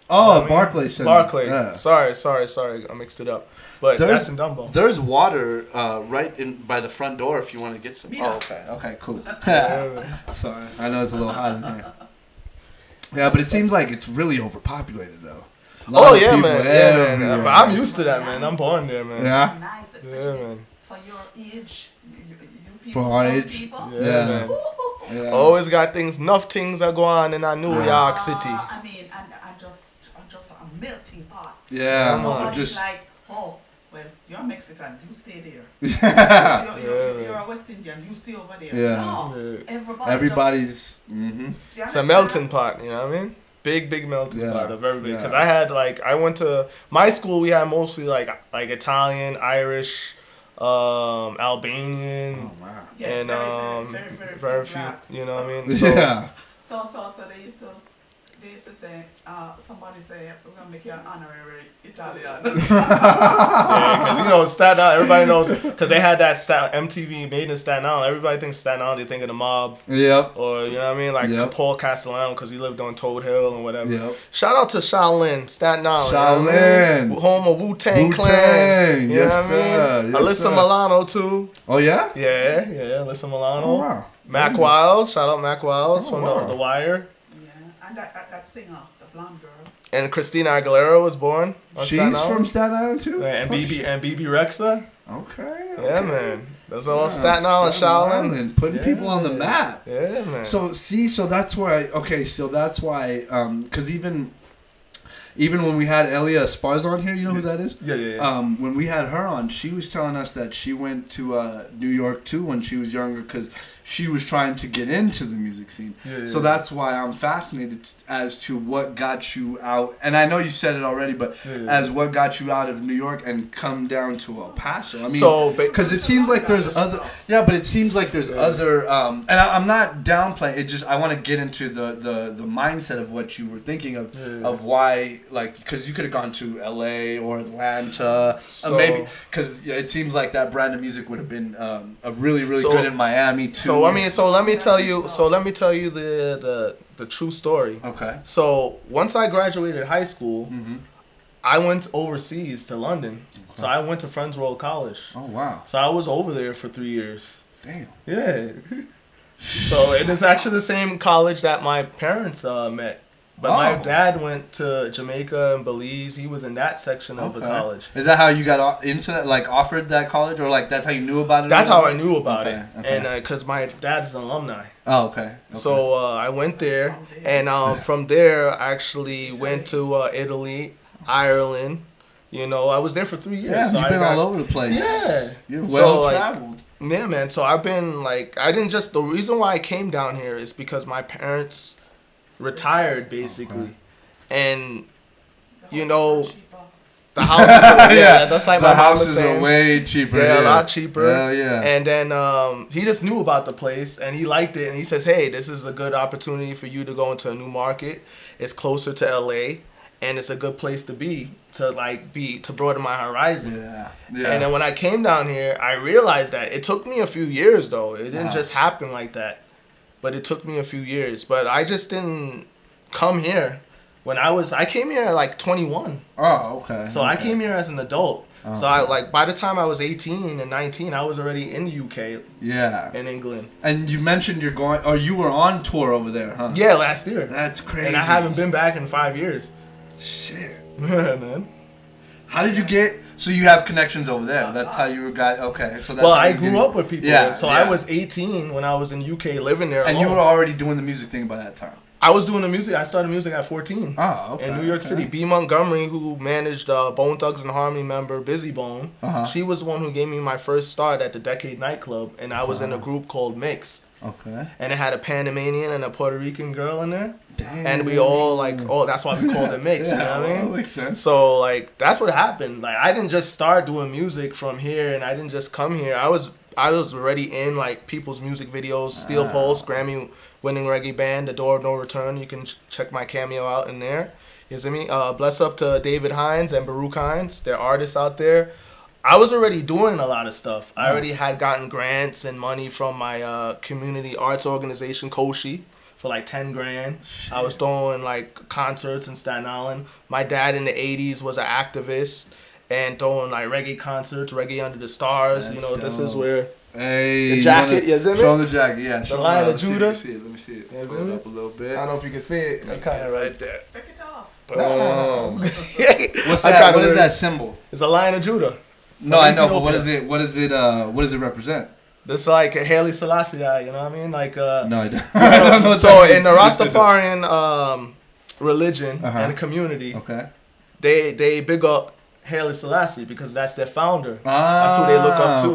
Oh, Barclays Center. Barclays. Yeah. Sorry. I mixed it up. But that's in Dumbo. There's water right in by the front door if you want to get some. Yeah. Oh, okay, cool. Sorry, I know it's a little hot in here. Yeah, but it seems like it's really overpopulated though. Yeah, man. But I'm used to that, man. I'm born there, man. Yeah. Nice, especially man. for your age. You people, For our young age. people. Yeah, man. Yeah. Always got things. Enough things are going on in our New York City. I mean, and just a melting pot. Yeah, Nobody's just like, oh, well, you're Mexican, you stay there. yeah. You're a West Indian, you stay over there. Yeah. No, Everybody's. Mm-hmm. It's a melting pot, you know what I mean? Big melting pot of everybody. Because I went to my school. We had mostly like Italian, Irish, Albanian, Oh wow. Yeah, and very few. blacks. You know what I mean? So they used to say, somebody say, we're gonna make you an honorary Italian. Yeah, because you know Staten Island, everybody knows because they had that MTV Made in Staten Island. Everybody thinks Staten Island, they think of the mob. Yep. Or you know what I mean, like Paul Castellano because he lived on Toad Hill and whatever. Yep. Shout out to Shaolin, Staten Island. Shaolin, you know home of Wu-Tang Clan. You know what I mean? Yes, Alyssa Milano too. Oh yeah. Yeah, Alyssa Milano. Oh wow. Mac Wiles, shout out Mac Wiles from The Wire. Yeah, and that singer, the blonde girl. And Christina Aguilera was born on Staten Island. She's from Staten Island too. And BB Rexa. Okay. Yeah, man. That's all Staten Island, Shaolin, and putting people on the map. Yeah, man. So that's why. So that's why. Because even when we had Elia Esparza on here, you know who that is? Yeah. When we had her on, she was telling us that she went to New York too when she was younger because she was trying to get into the music scene. So that's why I'm fascinated as to what got you out. And I know you said it already, but as what got you out of New York and come down to El Paso. I mean, because it seems like there's other. Yeah, but it seems like there's other. And I'm not downplaying. It just I want to get into the mindset of what you were thinking of why, like, because you could have gone to L.A. or Atlanta, maybe because it seems like that brand of music would have been a really good in Miami too. So let me tell you the true story. Okay. So once I graduated high school, I went overseas to London. Okay. So I went to Friends World College. Oh wow. So I was over there for 3 years. Damn. Yeah. So it is actually the same college that my parents met. But my dad went to Jamaica and Belize. He was in that section of the college. Is that how you got into that, like offered that college, or like that's how you knew about it? That's how I knew about it. Okay. And because my dad's an alumni. Oh, okay. So I went there, and from there I actually went to Italy, Ireland. You know, I was there for 3 years. Yeah, so you've been all over the place. Yeah. You're well traveled. Yeah, man. So I've been the reason why I came down here is because my parents retired basically, and you know the houses that's like my mom was saying, are way cheaper. They're a lot cheaper. Yeah. And then he just knew about the place and he liked it, and he says, hey, this is a good opportunity for you to go into a new market. It's closer to LA and it's a good place to be to broaden my horizon. Yeah. And then when I came down here, I realized that it took me a few years though. It didn't just happen like that. But it took me a few years. But I just didn't come here when I came here at like 21. Oh, okay. So I came here as an adult. Oh. So by the time I was 18 and 19, I was already in the UK. Yeah. In England. And you mentioned you were on tour over there, huh? Yeah, last year. That's crazy. And I haven't been back in 5 years. Shit. Yeah, man. How did you get? So you have connections over there. That's how you got. Okay, so that's well, how I you grew get- up with people. Yeah, there. So yeah. I was 18 when I was in UK living there. And you alone. were already doing the music thing by that time. I was doing the music. I started music at 14. Oh, okay. In New York City. B. Montgomery, who managed Bone Thugs and Harmony member Busy Bone, she was the one who gave me my first start at the Decade nightclub, and I was in a group called Mixed. Okay. And it had a Panamanian and a Puerto Rican girl in there. Damn. And we all like, that's why we called it Mixed. You know what I mean? That makes sense. So like that's what happened. Like I didn't just start doing music from here, and I didn't just come here. I was already in like people's music videos, Steel Pulse, Grammy winning reggae band, The Door of No Return. You can check my cameo out in there. You see me? Bless up to David Hines and Baruch Hines. They're artists out there. I was already doing a lot of stuff. I already had gotten grants and money from my community arts organization, Koshi, for like 10 grand. Shit. I was throwing like concerts in Staten Island. My dad in the 80s was an activist and throwing like reggae concerts, Reggae Under the Stars. That's dope. This is where hey, the jacket, you see me? Show the jacket, yeah. The Lion of Judah. Let me see it. You see Pull me? it up a little bit. I don't know if you can see it. I'm kind of right there. Take it off. Oh. What's I that? kinda What is really- that symbol? It's a Lion of Judah. No, I know, but Ethiopia. what does it represent? This like Haile Selassie, you know what I mean? Like No, I don't. you know, know what so that in the means. Rastafarian religion and community, Okay. they big up Haile Selassie because that's their founder. That's who they look up to.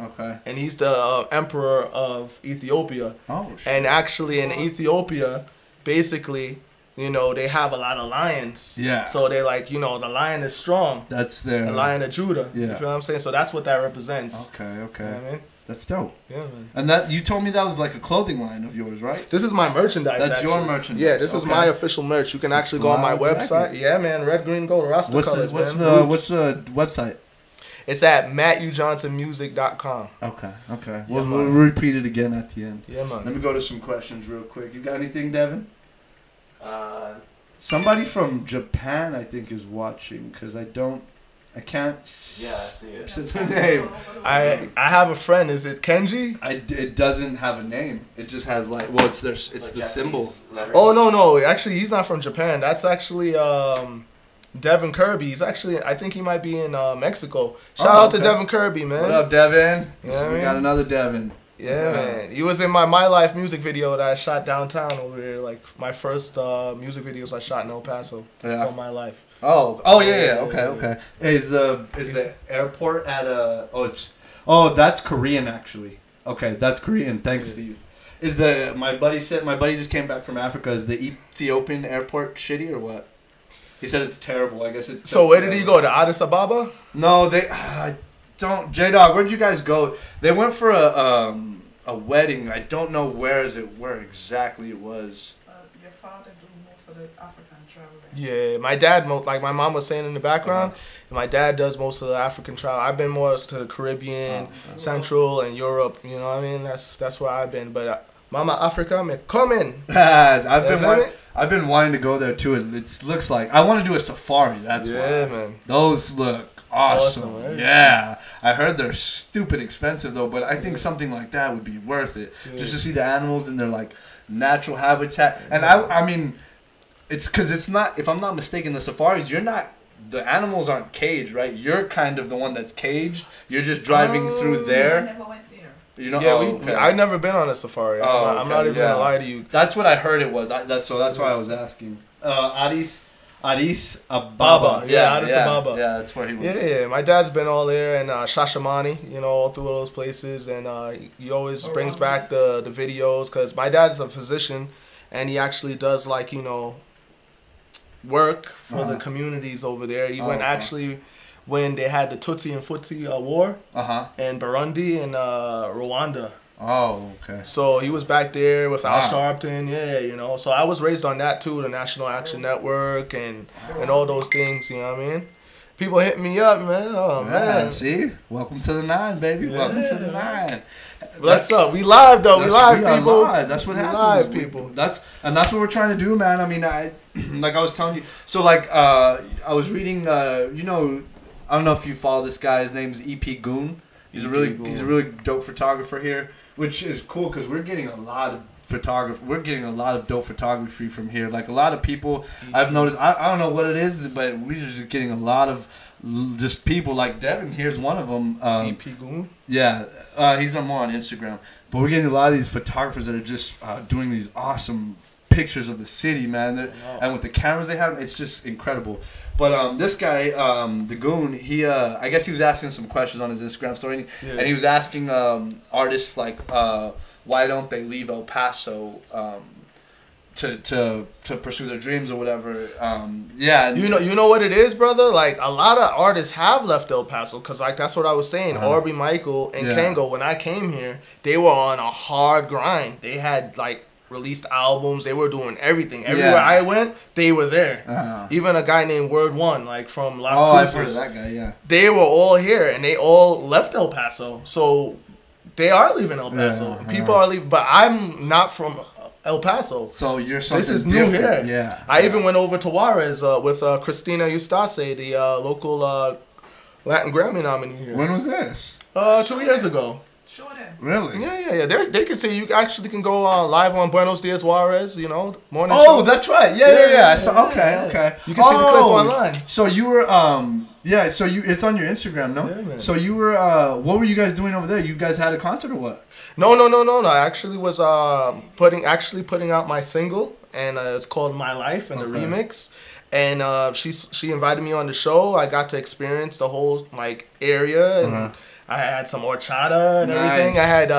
Okay. And he's the emperor of Ethiopia. Oh, shit. And actually in Ethiopia, basically, they have a lot of lions. Yeah. So they like, the lion is strong. That's their... The Lion of Judah. Yeah. You feel what I'm saying? So that's what that represents. Okay. You know what I mean? That's dope. Yeah, man. And that you told me that was like a clothing line of yours, right? This is my merchandise. That's your actually. merchandise. Yeah, this is Okay. my official merch. You can It's a actually go on my fly website. jacket. Yeah, man. Red, green, gold, Rasta colors, what's man. the website? It's at MatthewJohnsonMusic.com. Okay. Yeah, We'll man. repeat it again at the end. Yeah, Let man. me go to some questions real quick. You got anything, Devin? Uh, Somebody from Japan, I think, is watching because I can't. yeah, I see it. The name. I have a friend. Is it Kenji? It doesn't have a name. It just has like, well, it's like the Japanese symbol. lettering. Oh no. Actually, he's not from Japan. That's actually Devin Kirby. He's actually, I think he might be in Mexico. Shout out to okay. Devin Kirby, man. What up, Devin? Yeah, So we man. got another Devin. Yeah, man. He was in my Life music video that I shot downtown over here. Like my first music videos I shot in El Paso. It's called My Life. Oh yeah. Yeah, Okay. Hey, is the airport at that's Korean actually. Okay, that's Korean. Thanks, Steve. Is my buddy just came back from Africa. Is the Ethiopian airport shitty or what? He said it's terrible. I guess it's. So where did he go? To Addis Ababa? No, they don't. J Dog, where'd you guys go? They went for a wedding. I don't know where exactly it was. Your father do most of the African traveling. Yeah, my dad, like my mom was saying in the background, my dad does most of the African travel. I've been more to the Caribbean, Central, and Europe. You know what I mean? That's where I've been. But Mama Africa, me coming. I've been wanting to go there too. It looks like I want to do a safari. That's why. Yeah, man. Those look awesome. Right? Yeah, I heard they're stupid expensive though, but I think something like that would be worth it just to see the animals in their like natural habitat. And I mean, it's because it's not. If I'm not mistaken, the safaris the animals aren't caged, right? You're kind of the one that's caged. You're just driving through I there. never went there. You know? Yeah, I've never been on a safari. I'm not even gonna lie to you. That's what I heard it was. That's why I was asking. Addis Ababa. Yeah, Addis Ababa. Yeah, that's where he went. Yeah. My dad's been all there and Shashamani, all through those places, and he always brings back the videos because my dad's a physician, and he actually does work for the communities over there. He went actually when they had the Tutsi and Futsi war in Burundi and Rwanda. Oh, okay. So he was back there with Al Sharpton, So I was raised on that too, the National Action Network and all those things, you know what I mean? People hit me up, man. Oh, man. See? Welcome to the 9, baby. Yeah. Welcome to the 9. What's up? We live, though. We live, people. Live. That's what happens. Live, people. That's what we're trying to do, man. I mean, like I was telling you. So, I was reading, I don't know if you follow this guy. His name's EP Goon. He's a really dope photographer here, which is cool because we're getting a lot of photography. We're getting a lot of dope photography from here. Like a lot of people, I've noticed. I don't know what it is, but we're just getting a lot of just people. Like Devin, here's one of them. EP Goon. Yeah, he's more on Instagram. But we're getting a lot of these photographers that are just doing these awesome pictures of the city, man. And with the cameras they have, it's just incredible. But this guy, the Goon, he I guess he was asking some questions on his Instagram story, and he was asking artists like why don't they leave El Paso to pursue their dreams or whatever. Yeah, you know what it is, brother. Like a lot of artists have left El Paso because like that's what I was saying. Orby, Michael, and Kango. When I came here, they were on a hard grind. They had like released albums. They were doing everything. Everywhere I went, they were there. Even a guy named Word One, like from Las Cruces. I've heard of that guy. Yeah, they were all here, and they all left El Paso. So they are leaving El Paso. People are leaving, but I'm not from El Paso. So you're something This is new different. here. Yeah. I even went over to Juarez with Christina Eustace, the local Latin Grammy nominee here. When was this? 2 years ago. Show them. Really? Yeah. They can see you actually can go live on Buenos Dias Juarez, morning show. Oh, that's right. Yeah. So, okay. You can see the clip online. So you were it's on your Instagram, no? Yeah, man. So you were what were you guys doing over there? You guys had a concert or what? No. I actually was putting out my single, and it's called My Life, and the remix. And she invited me on the show. I got to experience the whole like area, and I had some horchata and everything. I had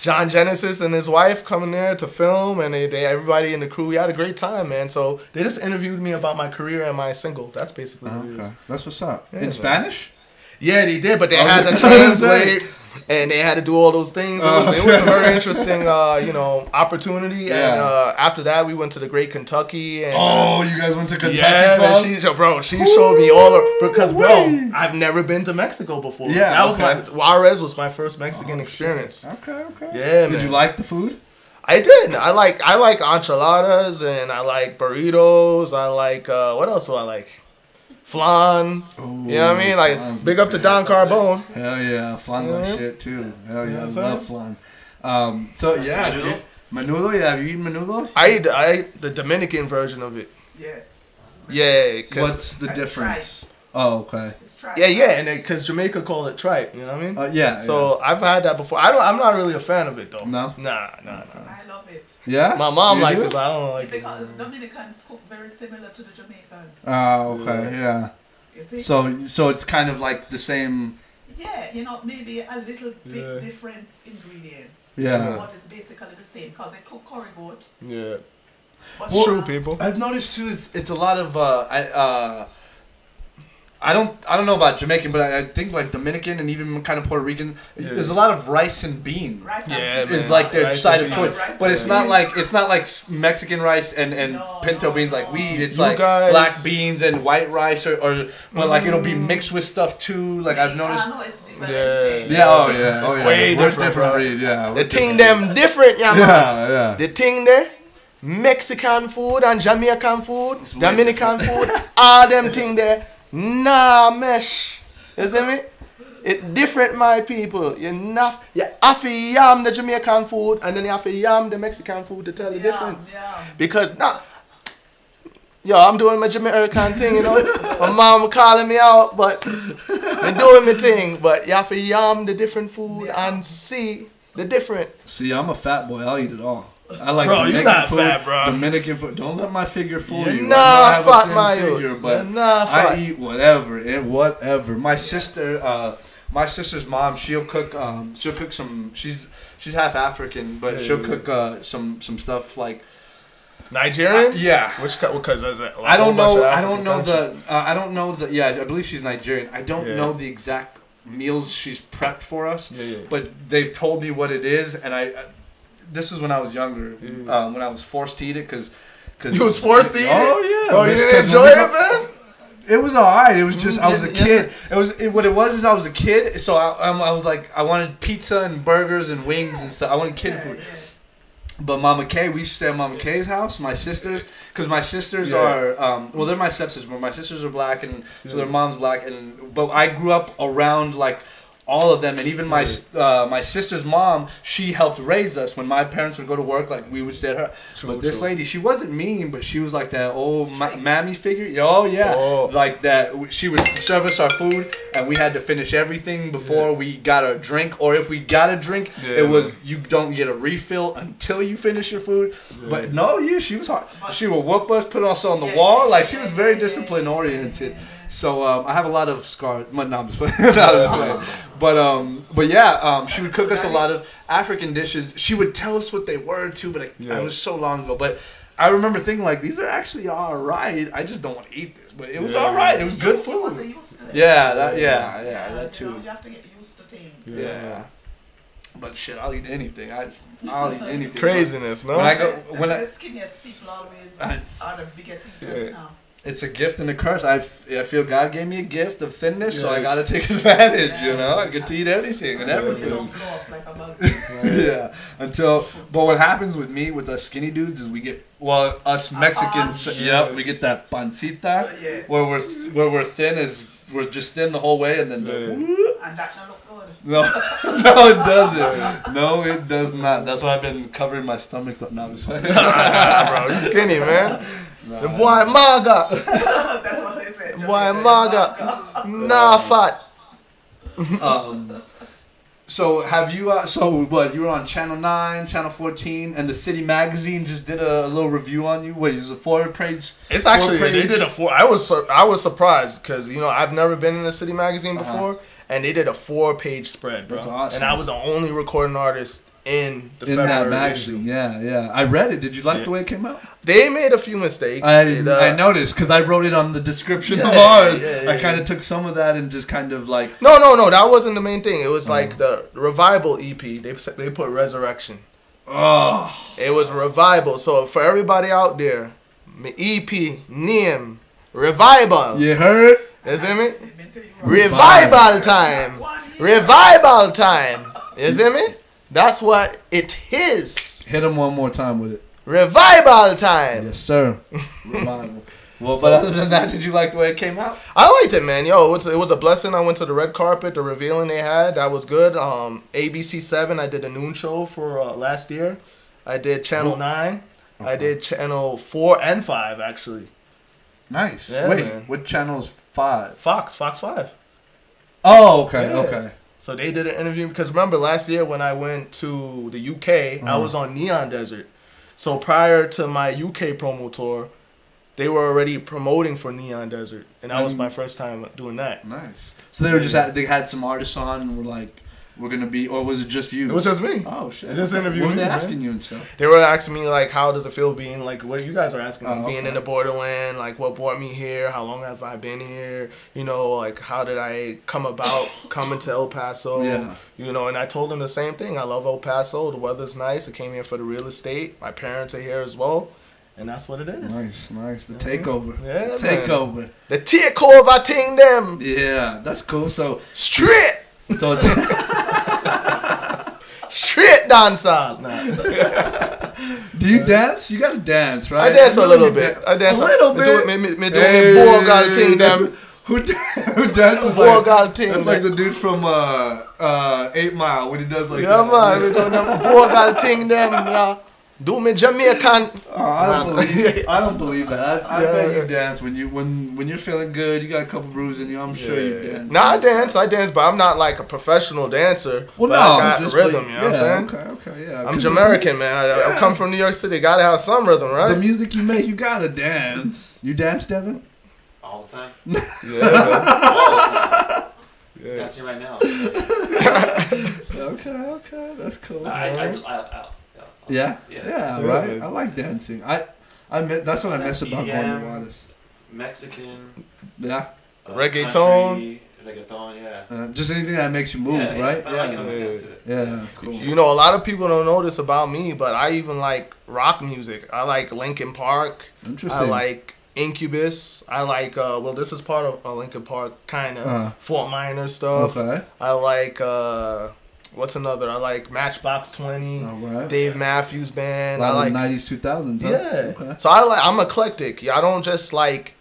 John Genesis and his wife coming there to film, and they everybody in the crew. We had a great time, man. So they just interviewed me about my career and my single. That's basically what it is. That's what's up. Yeah, in man. Spanish? Yeah, they did, but they had to translate. And they had to do all those things. It was a very interesting, opportunity. And after that, we went to the Great Kentucky. And, you guys went to Kentucky? Yeah, man, she showed me all of because, bro, I've never been to Mexico before. Yeah, that was Juarez was my first Mexican experience. Okay. Yeah, man. Did you like the food? I did. I like enchiladas, and I like burritos. I like what else do I like? Flan, you know what I mean? Like, big up to Don Carbone. Hell yeah, flan's my shit too. Hell yeah, I love flan. Dude, menudo. Yeah, have you eaten menudo? I ate the Dominican version of it. Yes. Yeah. What's the difference? Oh, okay. It's tripe. Yeah, and because Jamaica call it tripe, you know what I mean? Yeah. So I've had that before. I'm not really a fan of it though. No. Nah. I love it. Yeah. My mom likes it, but I don't like it. Because Dominicans cook very similar to the Jamaicans. Oh, okay. Yeah. You see? So it's kind of like the same. Yeah, maybe a little bit different ingredients. Yeah. But it's basically the same because they cook curry goat. Yeah. But It's true, people. I've noticed too it's a lot of I don't know about Jamaican, but I think like Dominican and even kind of Puerto Rican, there's a lot of rice and bean. Rice is like their rice side and of beans. choice, but it's not like Mexican rice and pinto beans like we eat. It's like guys- black beans and white rice, or but like it'll be mixed with stuff too. Like I've noticed. I know it's different. Yeah. It's way We're different, bro. breed. Yeah. The thing them different, man. Yeah. The thing there, Mexican food and Jamaican food, It's way Dominican food, all them thing there, nah mesh. You see me? It different, my people. You have to yam the Jamaican food and then you have to yam the Mexican food to tell the difference. Yeah. Because I'm doing my Jamaican thing, My mom calling me out, but I'm doing my thing. But you have to yam the different food and see the different. See, I'm a fat boy. I'll eat it all. I like Bro, Dominican you're not food. fat, bro. Dominican food. Don't let my figure fool You're you. not I have fat, a thin my figure, youth. but You're not fat. I eat whatever. My sister's mom, she'll cook some. She's half African, but she'll cook some stuff like Nigerian? yeah. Which because there's a I don't whole bunch know. of I don't know African countries. Yeah, I believe she's Nigerian. I don't know the exact meals she's prepped for us. Yeah. But they've told me what it is, and this was when I was younger. When I was forced to eat it because You was forced to eat it? Oh yeah. Oh, you didn't enjoy it, man? It was alright. It was just I was a kid. What it was is I was a kid, so I was like I wanted pizza and burgers and wings and stuff. I wanted kid food. But Mama Kay, we used to stay at Mama Kay's house. My sisters, because my sisters are they're my stepsisters, but my sisters are black, and so their mom's black. But I grew up around like all of them, and even my my sister's mom, she helped raise us. When my parents would go to work, like we would stay at her. But this lady, she wasn't mean, but she was like that old mammy figure. Oh yeah, like that. She would serve us our food, and we had to finish everything before we got a drink. Or if we got a drink, it was you don't get a refill until you finish your food. But no, she was hard. She would whoop us, put us on the wall. Like she was very discipline oriented. So I have a lot of scars. No, I'm just playing. But yeah, she would cook us a lot of African dishes. She would tell us what they were too, but it was so long ago. But I remember thinking like, these are actually all right. I just don't want to eat this, but it was all right. It was good food. Yeah, that too. You have to get used to things. Yeah. But shit, I'll eat anything. I'll eat anything. Craziness, no? The skinniest people always are the biggest eaters now. It's a gift and a curse. I feel God gave me a gift of thinness, so I got to take advantage, you know? I get to eat anything and everything. Don't blow up like a bug. But what happens with me, with us skinny dudes, is we get, us Mexicans, we get that pancita, where we're thin, we're just thin the whole way, and then and that don't look good. No, it doesn't. No, it does not. That's why I've been covering my stomach. No, I'm just playing. Bro, you skinny, man. The boy maga. That's what they say. Boy maga. Nah fat. So have you? So what? You were on Channel 9, Channel 14, and the City Magazine just did a little review on you. Wait, is it a 4-page? It's actually they did a 4. I was surprised because I've never been in a City Magazine before, and they did a 4-page spread, bro. That's awesome. And I was the only recording artist in that magazine. Issue. Yeah. I read it. Did you like the way it came out? They made a few mistakes. I noticed because I wrote it on the description of ours. I kind of took some of that and just kind of like. No. That wasn't the main thing. It was like the Revival EP. They put Resurrection. Oh. It was Revival. So for everybody out there, my EP name Revival. You heard? You see me? Revival time. Revival time. You see me? That's what it is. Hit him one more time with it. Revival time. Yes, sir. Revival. Well, but other than that, did you like the way it came out? I liked it, man. Yo, it was a blessing. I went to the red carpet, the revealing they had. That was good. ABC 7, I did a noon show for last year. I did Channel 9. Okay. I did Channel 4 and 5, actually. Nice. Yeah, wait, man. what channel is 5? Fox 5. Oh, okay, okay. So they did an interview because remember last year when I went to the UK, I was on Neon Desert. So prior to my UK promo tour, they were already promoting for Neon Desert, and that was my first time doing that. Nice. So they were they had some artists on and were like, "We're gonna be," or was it just you? It was just me. Oh shit! They just interviewed me. What were they man. asking you and stuff? They were asking me like, "How does it feel being like what you guys are asking me? Being okay. in the borderland, like what brought me here? How long have I been here? Like how did I come about coming to El Paso? Yeah. And I told them the same thing. I love El Paso. The weather's nice. I came here for the real estate. My parents are here as well. And that's what it is. Nice. The takeover. Yeah, the takeover. Man. The takeover thing, them. Yeah, that's cool. So straight. So it's straight dancer. Do you dance? You gotta dance, right? I dance a little bit. I dance a little bit. Me do me bogal thing, them. Who dances bogal thing? That's like the dude from 8 Mile when he does like yeah, man. We do them bogal thing, them. Yeah. Do me Jamaican. I don't believe that. I bet you dance when you're feeling good. You got a couple brews in you. I'm sure you dance. Nah, I dance, but I'm not like a professional dancer. Well, but I got just rhythm. You know what I'm saying? Okay, yeah. I'm Jamaican, man. I come from New York City. Gotta have some rhythm, right? The music you make, you gotta dance. You dance, Devin? All the time. Yeah. All the time. Yeah. Dancing right now. Okay, that's cool. Yeah, right. I like dancing. That's what I miss about going to Waters. Mexican. Yeah. Reggaeton. Reggaeton, yeah. Just anything that makes you move, right? Yeah, cool. A lot of people don't know this about me, but I even like rock music. I like Linkin Park. Interesting. I like Incubus. I like, this is part of Linkin Park, kind of. Fort Minor stuff. Okay. I like, what's another? I like Matchbox 20, Dave Matthews Band. I like 90s, 2000s. Huh? Yeah. Okay. So I'm eclectic. I don't just like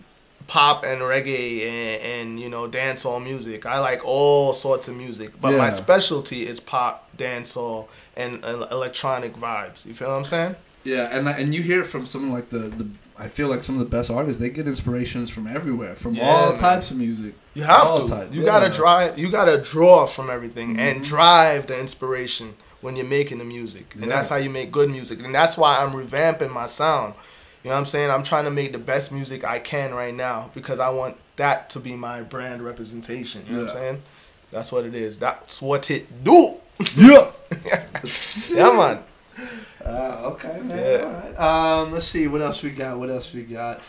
pop and reggae and you know, dancehall music. I like all sorts of music, but my specialty is pop, dancehall, and electronic vibes. You feel what I'm saying? Yeah, and you hear it from some like the I feel like some of the best artists, they get inspirations from everywhere, from all types of music. You have to. You gotta draw from everything and drive the inspiration when you're making the music. And that's how you make good music. And that's why I'm revamping my sound. You know what I'm saying? I'm trying to make the best music I can right now because I want that to be my brand representation. You know what I'm saying? That's what it is. That's what it do. Yeah. Yeah, man. Okay, man. Yeah. All right. Let's see. What else we got?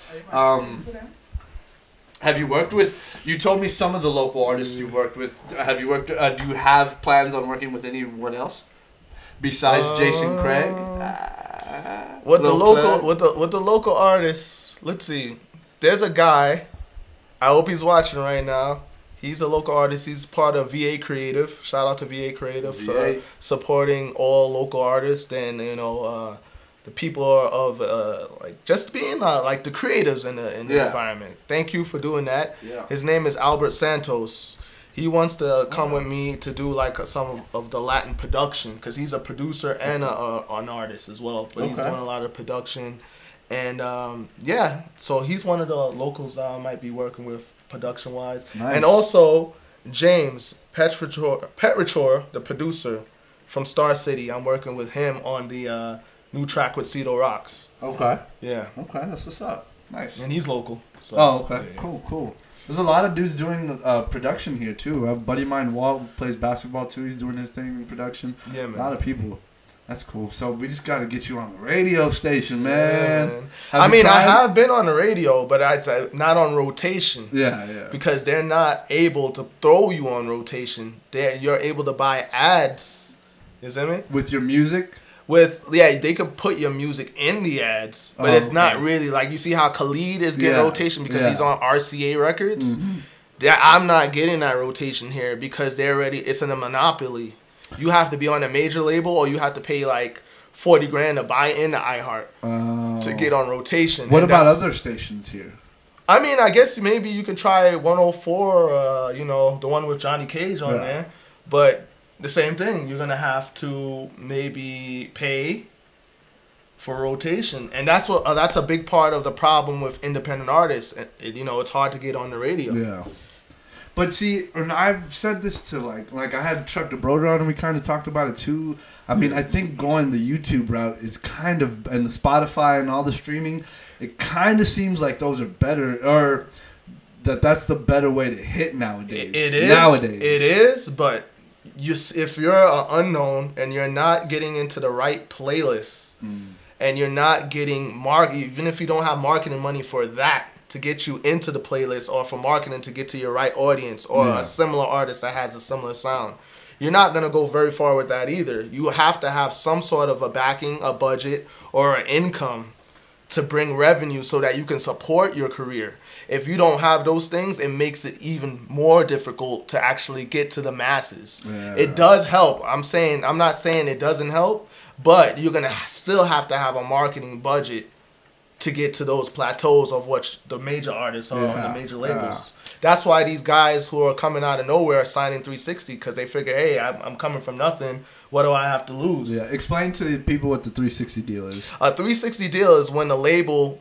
Have you worked with? You told me some of the local artists you've worked with. Have you worked? Do you have plans on working with anyone else besides Jason Craig? With the local artists, let's see. There's a guy. I hope he's watching right now. He's a local artist. He's part of VA Creative. Shout out to VA Creative for supporting all local artists and you know the people of like just being like the creatives in the environment. Thank you for doing that. Yeah. His name is Albert Santos. He wants to come with me to do like some of the Latin production because he's a producer and an artist as well. But he's doing a lot of production. And so he's one of the locals that I might be working with production-wise. Nice. And also James Petrichor, the producer from Star City. I'm working with him on the new track with Cedo Rocks. Okay. Yeah. Okay, that's what's up. Nice. And he's local. So, okay. Yeah. Cool. There's a lot of dudes doing production here, too. A buddy of mine, Walt, plays basketball, too. He's doing his thing in production. Yeah, man. A lot of people. That's cool. So we just got to get you on the radio station, man. Yeah, man. I have been on the radio, but not on rotation. Yeah. Because they're not able to throw you on rotation. You're able to buy ads. You see me? With your music? They could put your music in the ads, but it's not really like you see how Khalid is getting rotation because he's on RCA Records. Mm-hmm. I'm not getting that rotation here because it's in a monopoly. You have to be on a major label or you have to pay like $40,000 to buy into iHeart to get on rotation. What about other stations here? I mean, I guess maybe you can try 104, the one with Johnny Cage on there. But the same thing, you're going to have to maybe pay for rotation. And that's a big part of the problem with independent artists. It's hard to get on the radio. Yeah. But see, and I've said this to like I had Chuck the Broder on and we kind of talked about it too. I mean, I think going the YouTube route is kind of, and the Spotify and all the streaming, it kind of seems like those are better, or that's the better way to hit nowadays. It is, but if you're an unknown and you're not getting into the right playlists and you're not getting even if you don't have marketing money for that, to get you into the playlist or for marketing to get to your right audience or a similar artist that has a similar sound. You're not going to go very far with that either. You have to have some sort of a backing, a budget, or an income to bring revenue so that you can support your career. If you don't have those things, it makes it even more difficult to actually get to the masses. Yeah. It does help. I'm not saying it doesn't help, but you're going to still have to have a marketing budget to get to those plateaus of what the major artists are on the major labels. That's why these guys who are coming out of nowhere are signing 360 because they figure, hey, I'm coming from nothing. What do I have to lose? Yeah, explain to the people what the 360 deal is. A 360 deal is when the label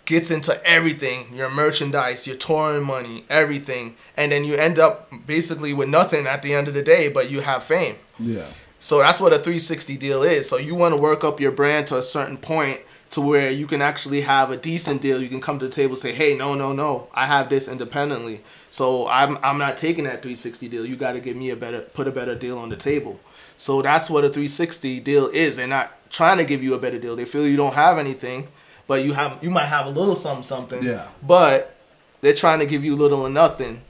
gets into everything, your merchandise, your touring money, everything, and then you end up basically with nothing at the end of the day, but you have fame. Yeah. So that's what a 360 deal is. So you want to work up your brand to a certain point to where you can actually have a decent deal. You can come to the table and say, hey, no, I have this independently. So I'm not taking that 360 deal. You got to give me put a better deal on the table. So that's what a 360 deal is. They're not trying to give you a better deal. They feel you don't have anything, but you might have a little something. Yeah. But they're trying to give you little or nothing.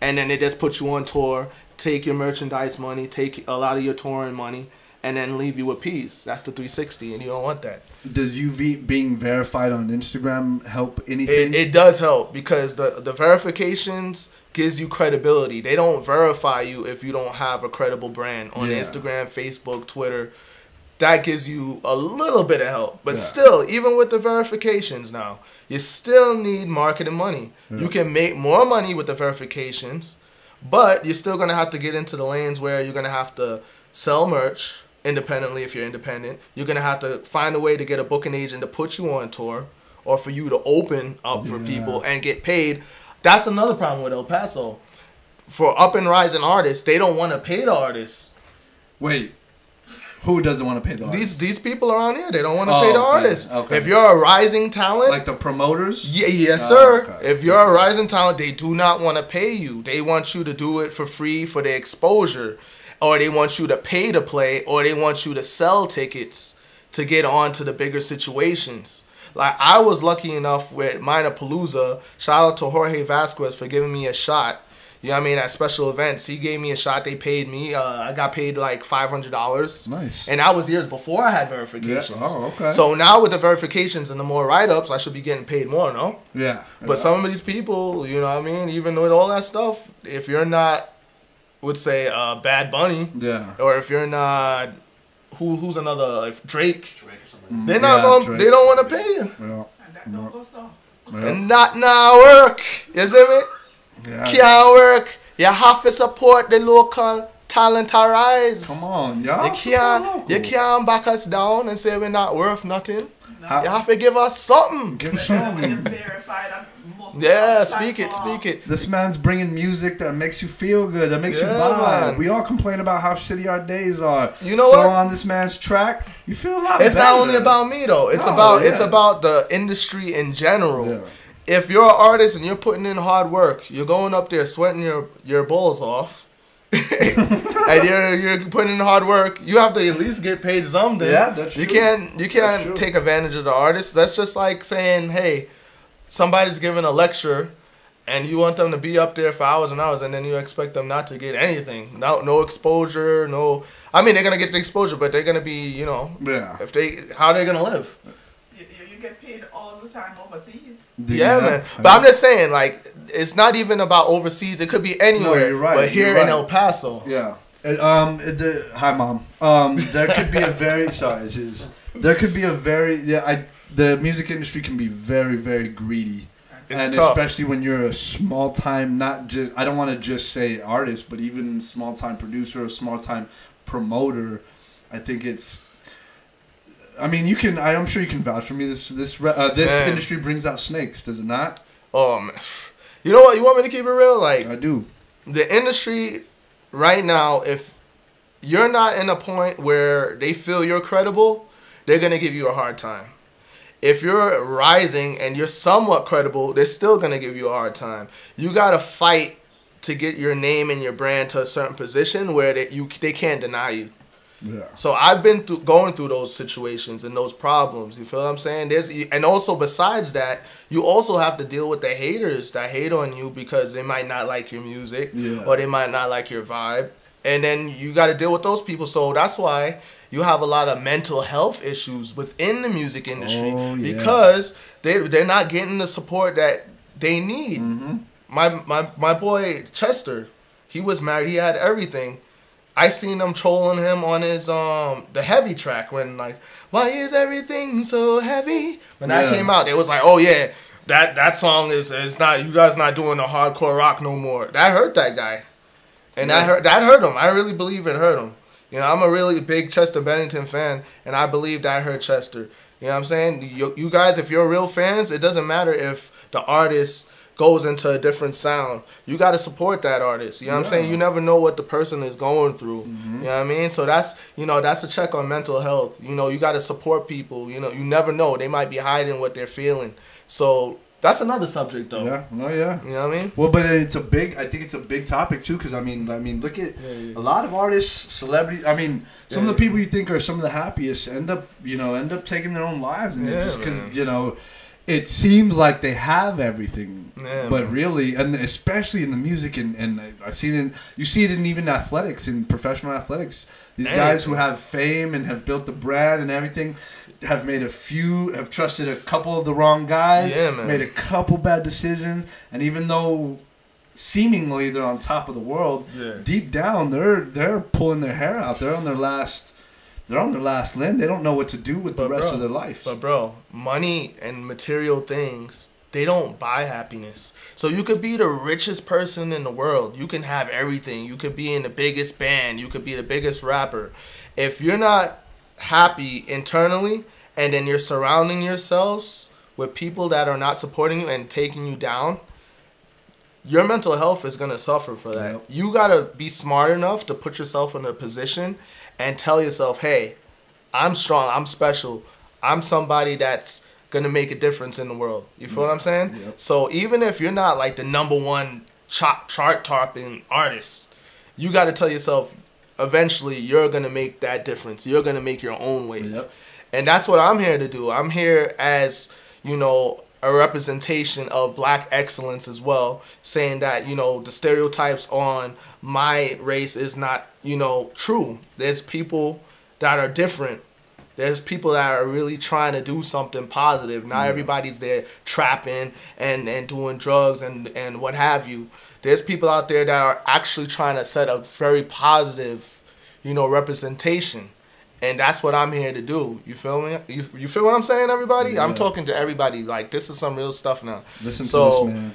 And then they just put you on tour, take your merchandise money, take a lot of your touring money, and then leave you with peace. That's the 360, and you don't want that. Does being verified on Instagram help anything? It does help because the verifications gives you credibility. They don't verify you if you don't have a credible brand on Instagram, Facebook, Twitter. that gives you a little bit of help. But still, even with the verifications now, you still need marketing money. Yeah. You can make more money with the verifications, but you're still going to have to get into the lanes where you're going to have to sell merch independently if you're independent. You're going to have to find a way to get a booking agent to put you on tour or for you to open up for people and get paid. That's another problem with El Paso. For up and rising artists, they don't want to pay the artists. Wait. Who doesn't want to pay the artists? These people around here, they don't want to pay the artists. Okay. If you're a rising talent... Like the promoters? Yes, sir. Okay. If you're a rising talent, they do not want to pay you. They want you to do it for free for the exposure. Or they want you to pay to play. Or they want you to sell tickets to get on to the bigger situations. Like, I was lucky enough with Minor Palooza. Shout out to Jorge Vasquez for giving me a shot. You know what I mean? At special events, he gave me a shot. They paid me. I got paid like $500. Nice. And that was years before I had verifications. Yeah. Oh, okay. So now with the verifications and the more write-ups, I should be getting paid more, no? Yeah. But some of these people, you know what I mean? Even with all that stuff, if you're not, would say, Bad Bunny. Yeah. Or if you're not, who's another, like Drake. Drake or something. They're not going. They don't want to pay you. Yeah. And that don't go so. And that now work. You see me? Yeah. Can't work. You have to support the local talent arise. Come on, y'all. You can't back us down and say we're not worth nothing. No. You have to give us something. Give us something. Yeah, speak it. This man's bringing music that makes you feel good, that makes you vibe. Man. We all complain about how shitty our days are. You know what? Throw on this man's track, you feel a lot better. It's not only about me though. It's about the industry in general. Yeah. If you're an artist and you're putting in hard work, you're going up there sweating your balls off, and you're putting in hard work, you have to at least get paid something. Yeah, that's true. You can't take advantage of the artist. That's just like saying, hey, somebody's giving a lecture, and you want them to be up there for hours and hours, and then you expect them not to get anything. No exposure, no. I mean, they're gonna get the exposure, but they're gonna be, you know, how are they gonna live? You get paid all the time overseas. Yeah, man. But I'm just saying, like, it's not even about overseas. It could be anywhere. No, you're right. But here in El Paso. Yeah. Hi, Mom. There could be a very the music industry can be very, very greedy. It's tough. Especially when you're a small time, I don't want to just say artist, but even small time producer or small time promoter. I think I'm sure you can vouch for me. This industry brings out snakes, does it not? Oh man, you know what? You want me to keep it real? Like, I do. The industry right now, if you're not in a point where they feel you're credible, they're gonna give you a hard time. If you're rising and you're somewhat credible, they're still gonna give you a hard time. You gotta fight to get your name and your brand to a certain position where they can't deny you. Yeah. So I've been going through those situations and those problems. You feel what I'm saying? And also besides that, you also have to deal with the haters that hate on you because they might not like your music or they might not like your vibe. And then you got to deal with those people. So that's why you have a lot of mental health issues within the music industry because they're not getting the support that they need. Mm-hmm. My boy Chester, he was married. He had everything. I seen them trolling him on his the heavy track when like, why is everything so heavy? When that came out, it was like, oh yeah, that song is not, you guys not doing the hardcore rock no more. That hurt that guy, and that hurt him. I really believe it hurt him. You know, I'm a really big Chester Bennington fan, and I believe that hurt Chester. You know what I'm saying? You guys, if you're real fans, it doesn't matter if the artist goes into a different sound. You got to support that artist. You know what I'm saying? You never know what the person is going through. Mm-hmm. You know what I mean? So that's a check on mental health. You know, you got to support people. You know, you never know. They might be hiding what they're feeling. So that's another subject, though. Yeah. No, yeah. You know what I mean? Well, but I think it's a big topic, too, because, I mean, look at a lot of artists, celebrities. I mean, some of the people you think are some of the happiest end up taking their own lives. And just because, you know, it seems like they have everything, but really, and especially in the music, and I've seen it. You see it in even athletics, in professional athletics. These guys who have fame and have built the brand and everything, have trusted a couple of the wrong guys, made a couple bad decisions, and even though seemingly they're on top of the world, deep down they're pulling their hair out. They're on their last they're on their last limb. They don't know what to do with the rest of their life. But bro, money and material things, they don't buy happiness. So you could be the richest person in the world. You can have everything. You could be in the biggest band. You could be the biggest rapper. If you're not happy internally, and then you're surrounding yourselves with people that are not supporting you and taking you down, your mental health is going to suffer for that. Yep. You got to be smart enough to put yourself in a position and tell yourself, hey, I'm strong, I'm special, I'm somebody that's going to make a difference in the world. You feel what I'm saying? Yep. So even if you're not like the #1 chart-topping artist, you got to tell yourself, eventually you're going to make that difference. You're going to make your own wave. Yep. And that's what I'm here to do. I'm here as, you know, a representation of black excellence as well, saying that, you know, the stereotypes on my race is not, you know, true. There's people that are different. There's people that are really trying to do something positive. Not everybody's there trapping and doing drugs and what have you. There's people out there that are actually trying to set a very positive, you know, representation. And that's what I'm here to do. You feel me? You feel what I'm saying, everybody? Yeah. I'm talking to everybody. Like, this is some real stuff now. Listen to this, man.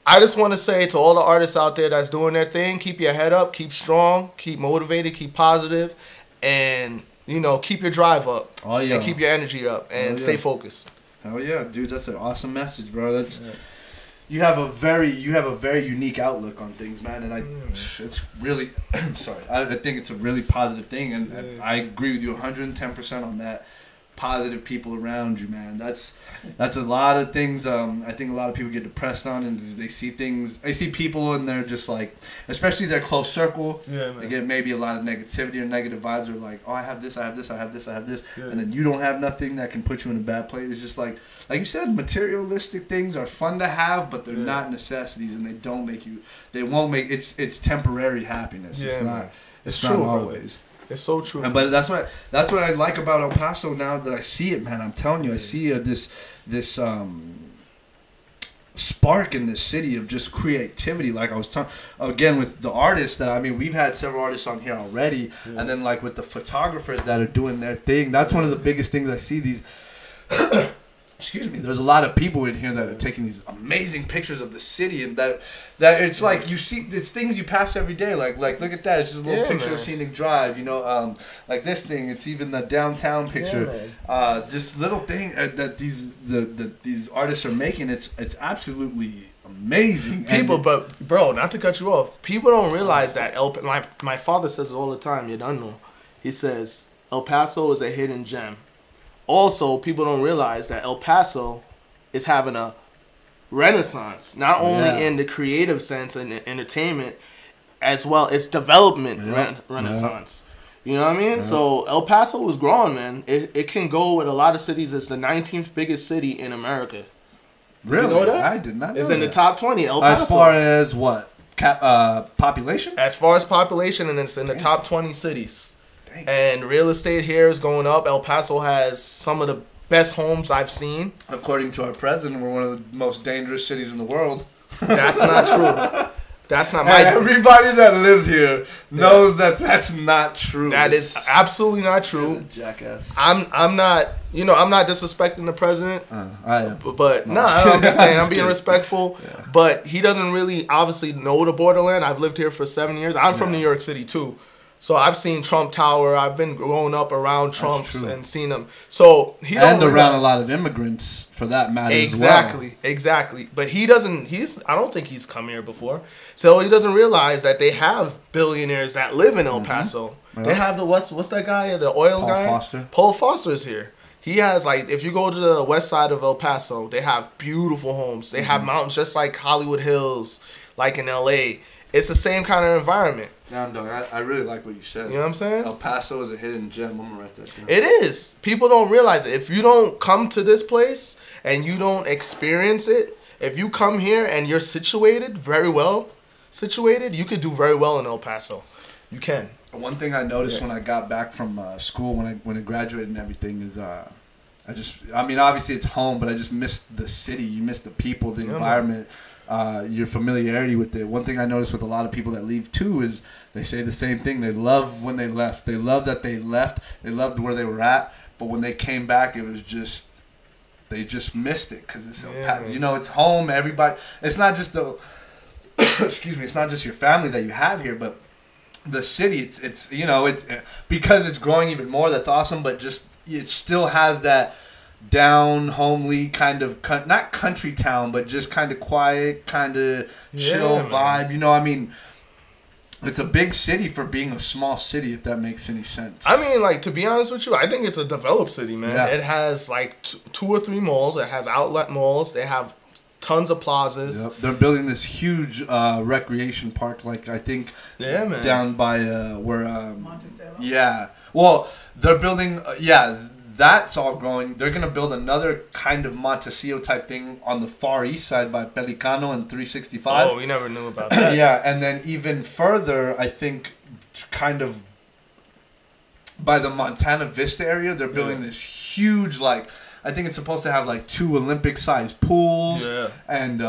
I just want to say to all the artists out there that's doing their thing, keep your head up, keep strong, keep motivated, keep positive, and, you know, keep your drive up. Oh, yeah. And keep your energy up and stay focused. Hell yeah, dude. That's an awesome message, bro. That's... Yeah. You have a very unique outlook on things, man, and it's really, sorry, I think it's a really positive thing, and I agree with you 110% on that. Positive people around you, man. That's a lot of things. I think a lot of people get depressed on, and they see people, and they're just like, especially their close circle. Yeah, man. They get maybe a lot of negativity or negative vibes, or like, oh, I have this, and then you don't have nothing that can put you in a bad place. It's just like you said, materialistic things are fun to have, but they're not necessities, and they won't make it's temporary happiness. Yeah, it's not always. It's so true. But that's what I like about El Paso now that I see it, man. I'm telling you, I see this spark in this city of just creativity. Like I was talking again with the artists that we've had several artists on here already, and then like with the photographers that are doing their thing. That's one of the biggest things I see. These. Excuse me. There's a lot of people in here that are taking these amazing pictures of the city, and that it's like you see, it's things you pass every day. Like look at that. It's just a little picture of Scenic Drive. You know, like this thing. It's even the downtown picture. Just little thing that these artists are making. It's absolutely amazing. People, but bro, not to cut you off. People don't realize that my father says it all the time. You don't know. He says El Paso is a hidden gem. Also, people don't realize that El Paso is having a renaissance, not only in the creative sense and entertainment, as well as development renaissance. You know what I mean? So El Paso was growing, man. It can go with a lot of cities. It's the 19th biggest city in America. Really? Did you know that? I did not know It's in the top 20. El Paso. As far as what? Population? As far as population, and it's in the top 20 cities. And real estate here is going up. El Paso has some of the best homes I've seen. According to our president, we're one of the most dangerous cities in the world. That's not true. That's not my... Everybody that lives here knows that that's not true. That is absolutely not true. He's a jackass. I'm not, I'm not disrespecting the president. I am. But I'm just saying, I'm being respectful. Yeah. But he doesn't really obviously know the borderland. I've lived here for 7 years. I'm from New York City too. So I've seen Trump Tower. I've been growing up around Trumps and seen them. So he and around a lot of immigrants for that matter. Exactly. But he doesn't. I don't think he's come here before. So he doesn't realize that they have billionaires that live in El Paso. They have the what's that guy? The oil guy. Foster. Paul Foster's here. He has if you go to the west side of El Paso, they have beautiful homes. They have mountains just like Hollywood Hills, like in LA. It's the same kind of environment. No, dog, I really like what you said. You know what I'm saying? El Paso is a hidden gem. I'm going to write that down. It is. People don't realize it. If you don't come to this place and you don't experience it, if you come here and you're very well situated, you could do very well in El Paso. You can. One thing I noticed when I got back from school, when I graduated and everything, is obviously it's home, but I just missed the city. You miss the people, the environment. your familiarity with it. One thing I noticed with a lot of people that leave too is they say the same thing. They love when they left. They love that they left. They loved where they were at. But when they came back, it was just, they just missed it because it's you know, it's home. Everybody. It's not just the excuse me. It's not just your family that you have here, but the city. It's you know, it's because it's growing even more. That's awesome. But just it still has that down homely kind of not country town, but just kind of quiet, kind of chill vibe. You know, I mean, it's a big city for being a small city, if that makes any sense. I mean, like, to be honest with you, I think it's a developed city, man. Yeah. It has like 2 or 3 malls. It has outlet malls. They have tons of plazas. Yep. They're building this huge recreation park, like I think down by where Monticello. Yeah. Well, they're building that's all growing. They're gonna build another kind of Montecillo type thing on the far east side by Pelicano and 365. Oh, we never knew about that. Yeah, and then even further, I think, kind of by the Montana Vista area, they're building this huge, like, I think it's supposed to have like 2 Olympic-sized pools and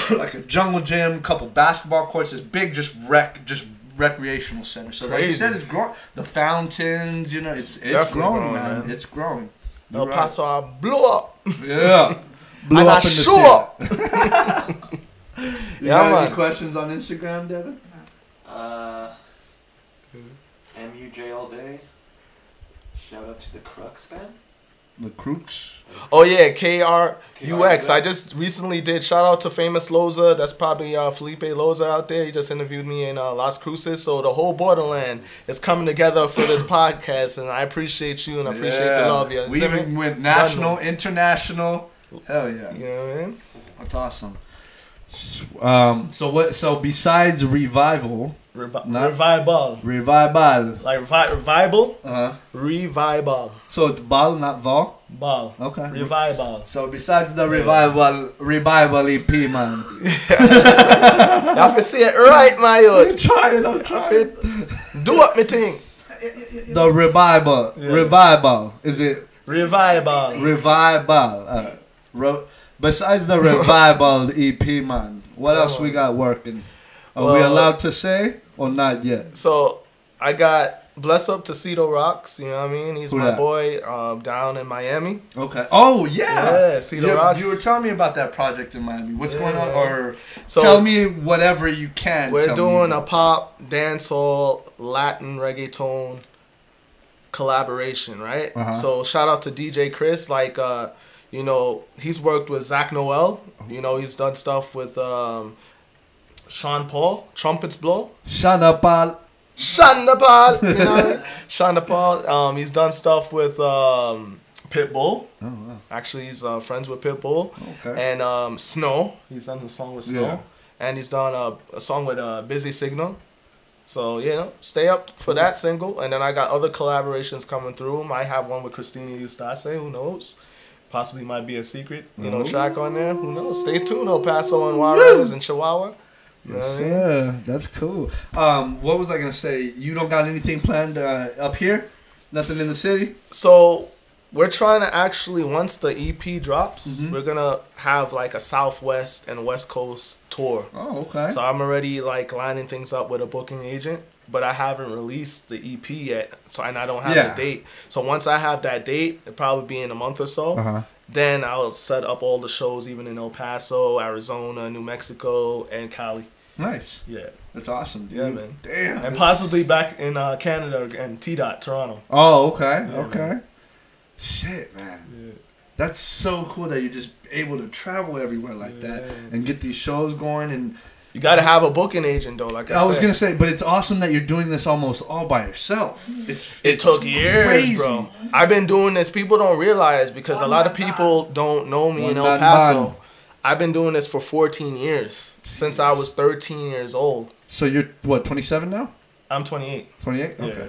like a jungle gym, couple basketball courts. This big, just recreational center. So like you said, it's growing. The fountains, you know, it's growing, man. It's growing. El Paso, I blew up. Yeah. Blew and up I show up. You got any questions on Instagram, Devin? MUJ all day. Shout out to the Crux band. The Crux. Oh yeah, KRUX. I just recently did shout out to Famous Loza. That's probably Felipe Loza out there. He just interviewed me in Las Cruces. So the whole borderland is coming together for this podcast, and I appreciate you and I appreciate the love. Yeah, we even went national, international. Hell yeah. You know what I mean? That's awesome. So besides revival. Revival. Like revival? Revival. So it's ball, not vol? Ball. Okay. Revival. So besides the revival EP, man. Y'all can see it right, my yo. I'm trying. Do up me thing. The revival. Yeah. Revival. Is it? Revival. Besides the revival EP, man. What else we got working? Are we allowed to say or not yet? So I got Bless Up to Cito Rocks. You know what I mean? He's my boy down in Miami. Okay. Oh yeah. Yeah, Cito Rocks. You were telling me about that project in Miami. What's going on? Or tell me whatever you can. We're doing a pop, dancehall, Latin, reggaeton collaboration, right? So shout out to DJ Chris. Like, you know, he's worked with Zach Noel. You know, he's done stuff with Sean Paul, Trumpets Blow. Sean Paul. You know, Sean Paul. He's done stuff with Pitbull. Oh, wow. Actually, he's friends with Pitbull. Okay. And Snow. He's done a song with Snow. Yeah. And he's done a song with Busy Signal. So, you know, stay up for that single. And then I got other collaborations coming through. Might have one with Christina Eustace. Who knows? Possibly might be a secret, you know, track on there. Who knows? Stay tuned. El Paso and Juarez and Chihuahua. Yes, yeah, that's cool. What was I gonna say? You don't got anything planned up here? Nothing in the city? So we're trying to actually, once the EP drops, we're gonna have like a Southwest and West Coast tour. Oh, okay. So I'm already like lining things up with a booking agent, but I haven't released the EP yet. So and I don't have a date. So once I have that date, it'll probably be in a month or so. Then I'll set up all the shows, even in El Paso, Arizona, New Mexico, and Cali. Nice. Yeah. That's awesome, dude. Yeah, man. Damn. And possibly back in Canada and T-Dot, Toronto. Oh, okay. Yeah, okay. Man. Shit, man. Yeah. That's so cool that you're just able to travel everywhere like that and get these shows going. And you got to have a booking agent, though, like I said. was going to say, but it's awesome that you're doing this almost all by yourself. It took years, crazy. Bro. I've been doing this. People don't realize because a lot of people don't know me in El Paso. I've been doing this for 14 years. Since I was 13 years old. So you're, what, 27 now? I'm 28. 28? Okay. Yeah.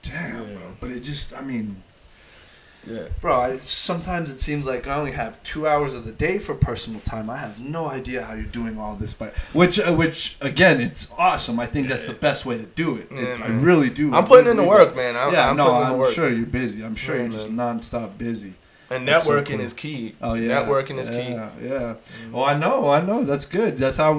Damn, bro. But it just, I mean... Yeah. Bro, sometimes it seems like I only have 2 hours of the day for personal time. I have no idea how you're doing all this. Which again, it's awesome. I think that's the best way to do it. Yeah, I really do. I'm putting in the work, man. I'm sure you're busy. I'm sure you're just nonstop busy. And networking is key. Oh yeah, networking is key. Yeah. Oh, I know. That's good. That's how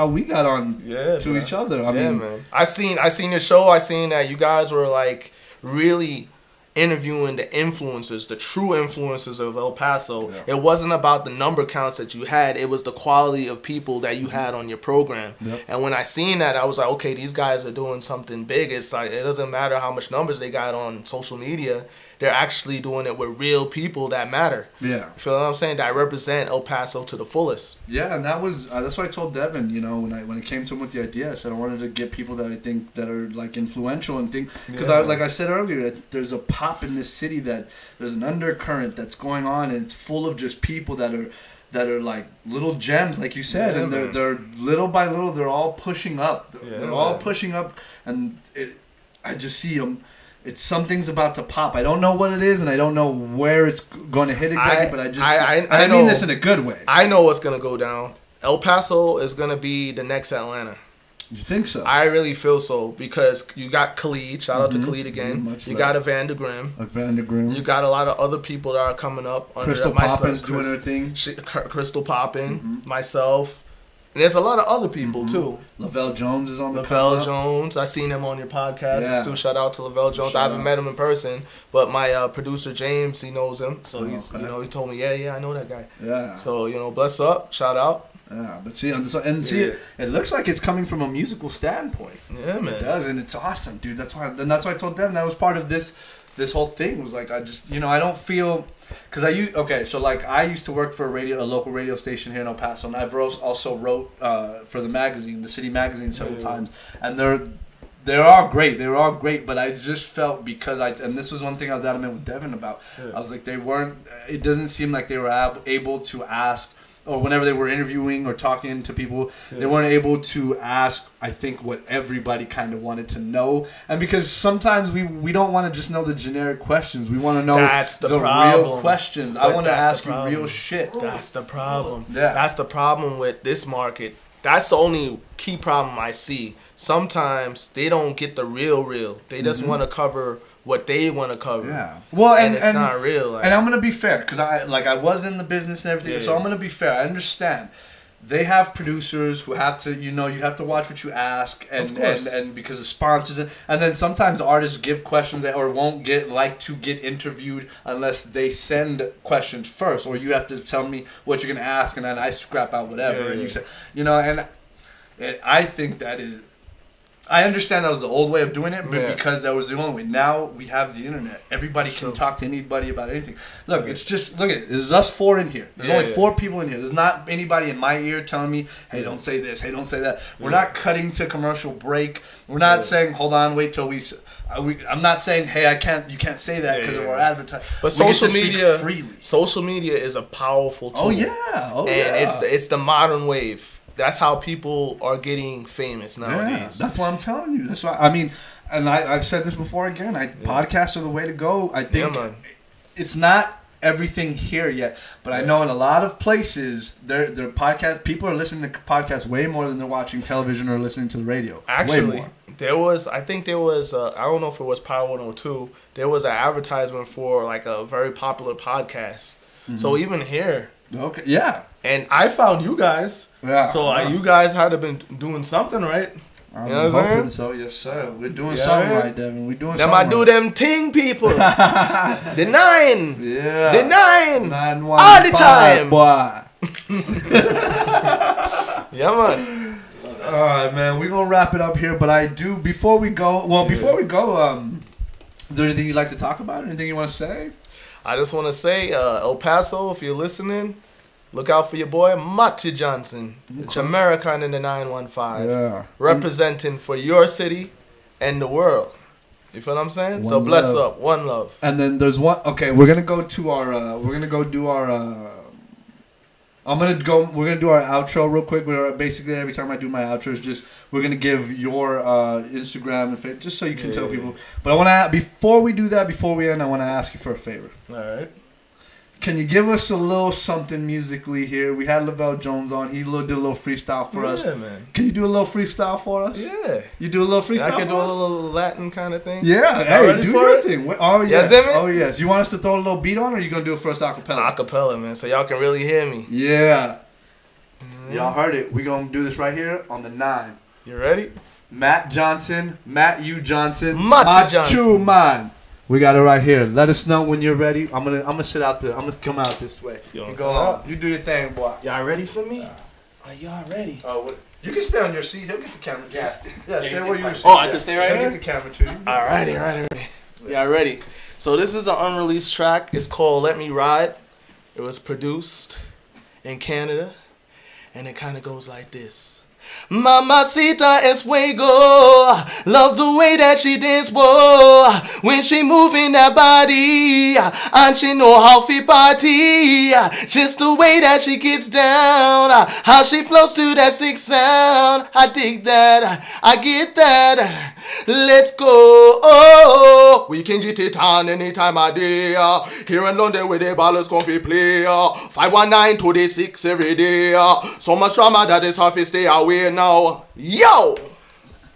we got on to each other. I mean, man. I seen your show. I seen that you guys were like really interviewing the influencers, the true influencers of El Paso. Yeah. It wasn't about the number counts that you had. It was the quality of people that you had on your program. Yep. And when I seen that, I was like, okay, these guys are doing something big. It's like, it doesn't matter how much numbers they got on social media. They're actually doing it with real people that matter. Yeah. You feel what I'm saying? That represent El Paso to the fullest. Yeah, and that was that's why I told Devin, you know, when it came to him with the idea, I said I wanted to get people that I think that are like influential and think, because like I said earlier, that there's a pop in this city, that there's an undercurrent that's going on, and it's full of just people that are like little gems, like you said, and they're little by little, they're all pushing up. They're all pushing up, and I just see them. It's something's about to pop. I don't know what it is, and I don't know where it's going to hit exactly. But I mean this in a good way. I know what's going to go down. El Paso is going to be the next Atlanta. You think so? I really feel so, because you got Khalid. Shout out to Khalid again. You got Evander Grimm. You got a lot of other people that are coming up. Crystal Poppin's doing her thing. Crystal Poppin, myself. And there's a lot of other people, too. Lavelle Jones is on the Lavelle Jones. I seen him on your podcast. Yeah. Still shout out to Lavelle Jones. I haven't met him in person, but my producer, James, he knows him. So, he's, you know, he told me, yeah, I know that guy. Yeah. So, you know, bless up. Shout out. Yeah, but see, it looks like it's coming from a musical standpoint. Yeah, man. It does, and it's awesome, dude. That's why I told them that was part of this whole thing. Was like, I just, you know, I don't feel, because I used to work for a local radio station here in El Paso, and I've also wrote for the magazine, the city magazine, several times, and they're all great, but I just felt, because and this was one thing I was adamant with Devin about. I was like, it doesn't seem like they were able to ask, or whenever they were interviewing or talking to people, they weren't able to ask, I think, what everybody kind of wanted to know. And because sometimes we don't want to just know the generic questions. We want to know the real questions. I want to ask you real shit. That's the problem. Yeah. That's the problem with this market. That's the only key problem I see. Sometimes they don't get the real. They just want to cover what they want to cover. Yeah. Well, and it's not real. Like, and I'm gonna be fair, because I was in the business and everything, so I'm gonna be fair. I understand. They have producers who have to, you know, you have to watch what you ask, and because of sponsors, and then sometimes artists give questions that or won't like to get interviewed unless they send questions first, or you have to tell me what you're gonna ask, and then I scrap out whatever, and you say, you know, and I think that is. I understand that was the old way of doing it, but because that was the only way. Now we have the internet. Everybody can talk to anybody about anything. Look, it's just, look at it. There's us four in here. There's only 4 people in here. There's not anybody in my ear telling me, hey, don't say this. Hey, don't say that. We're not cutting to commercial break. We're not saying, hold on, wait till I'm not saying, hey, you can't say that because of our advertising. But social media is a powerful tool. Oh, yeah. And it's the modern wave. That's how people are getting famous nowadays. Yeah, that's what I'm telling you. That's why, I mean, and I've said this before again. Podcasts are the way to go. I think it's not everything here yet, but I know in a lot of places, their podcast people are listening to podcasts way more than they're watching television or listening to the radio. Actually, I think there was I don't know if it was Power 102. There was an advertisement for like a very popular podcast. So even here. Okay. Yeah. And I found you guys. Yeah. So you guys had to been doing something right. I'm hoping so, yes sir. We're doing something right, Devin. We're doing something right. Them I do them ting, people. The 9. Yeah. The 9. 9 all the time. Boy. Yeah, man. All right, man. We're going to wrap it up here, but before we go, is there anything you'd like to talk about? Anything you want to say? I just want to say, El Paso, if you're listening, look out for your boy, Matty Johnson. It's American in the 915. Yeah. Representing for your city and the world. You feel what I'm saying? So bless up. One love. And then there's one. Okay, we're going to go to our, we're going to do our outro real quick. Basically, every time I do my outros, we're gonna give your Instagram and Facebook, just so you can tell people. But I want to, before we do that, before we end, I want to ask you for a favor. All right. Can you give us a little something musically here? We had Lavelle Jones on. He did a little freestyle for us. Yeah, man. Can you do a little freestyle for us? Yeah. You do a little freestyle I can do a little Latin kind of thing. Yeah. Hey, do your thing. Oh, yes. Oh, yes. You want us to throw a little beat on, or are you going to do it for us a cappella? A cappella, man, so y'all can really hear me. Yeah. Y'all heard it. We're going to do this right here on the 9. You ready? Matt Johnson, Matthew Johnson, Machu Johnson. Man. We got it right here. Let us know when you're ready. I'm gonna sit out there. I'm gonna come out this way. You go on. You do your thing, boy. Y'all ready for me? Are y'all ready? Oh, you can stay on your seat. He'll get the camera. Yeah, stay where you. Oh, I can stay right here. Get the camera too. Alrighty. Y'all ready? So this is an unreleased track. It's called "Let Me Ride." It was produced in Canada, and it kind of goes like this. Mamacita es fuego, love the way that she dance, boy, when she moving that body, and she know how to party, just the way that she gets down, how she flows to that sick sound, I dig that, I get that. Let's go, oh, we can get it on any time of day, here in London where the ballers comfy play, 519 to the 6 every day, so much drama that it's hard to stay away now, yo,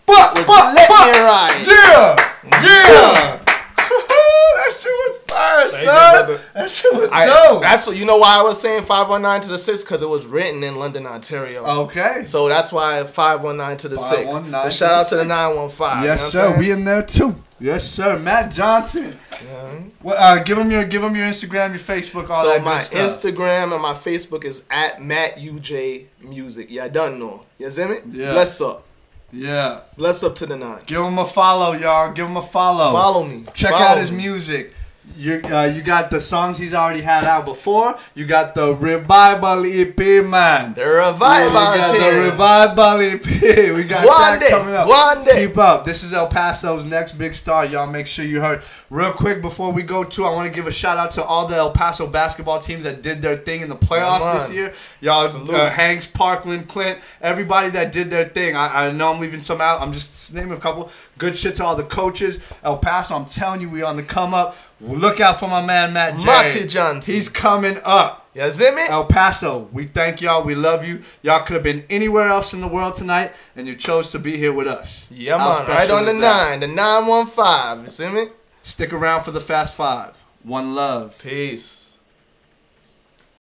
let me ride, yeah, that shit was fire, son, that shit was dope. That's, you know why I was saying 519 to the 6, because it was written in London, Ontario. Okay. So that's why 519 to the 6. But shout out to the 915. Yes, sir. We in there too. Yes, sir. Matt Johnson. Yeah. Well, give him your Instagram, your Facebook, all that good stuff. So my Instagram and my Facebook is at MattUJMusic. Yeah, done know. You see me? Yeah. Bless up. Yeah. Bless up to the 9. Give him a follow, y'all. Give him a follow. Follow me. Check out his music. You got the songs he's already had out before. You got the Revival EP, man. The Revival The Revival EP. We got that coming up. Keep up. This is El Paso's next big star. Y'all make sure you heard. Real quick before we go to, I want to give a shout out to all the El Paso basketball teams that did their thing in the playoffs this year. Y'all, Hanks, Parkland, Clint, everybody that did their thing. I know I'm leaving some out. I'm just naming a couple. Good shit to all the coaches. El Paso, I'm telling you, we on the come up. Look out for my man, Matt J. Machu Johnson. He's coming up. You see me? El Paso, we thank y'all. We love you. Y'all could have been anywhere else in the world tonight, and you chose to be here with us. Yeah, man. Right on the 9, the 915. You see me? Stick around for the Fast 5. One love. Peace.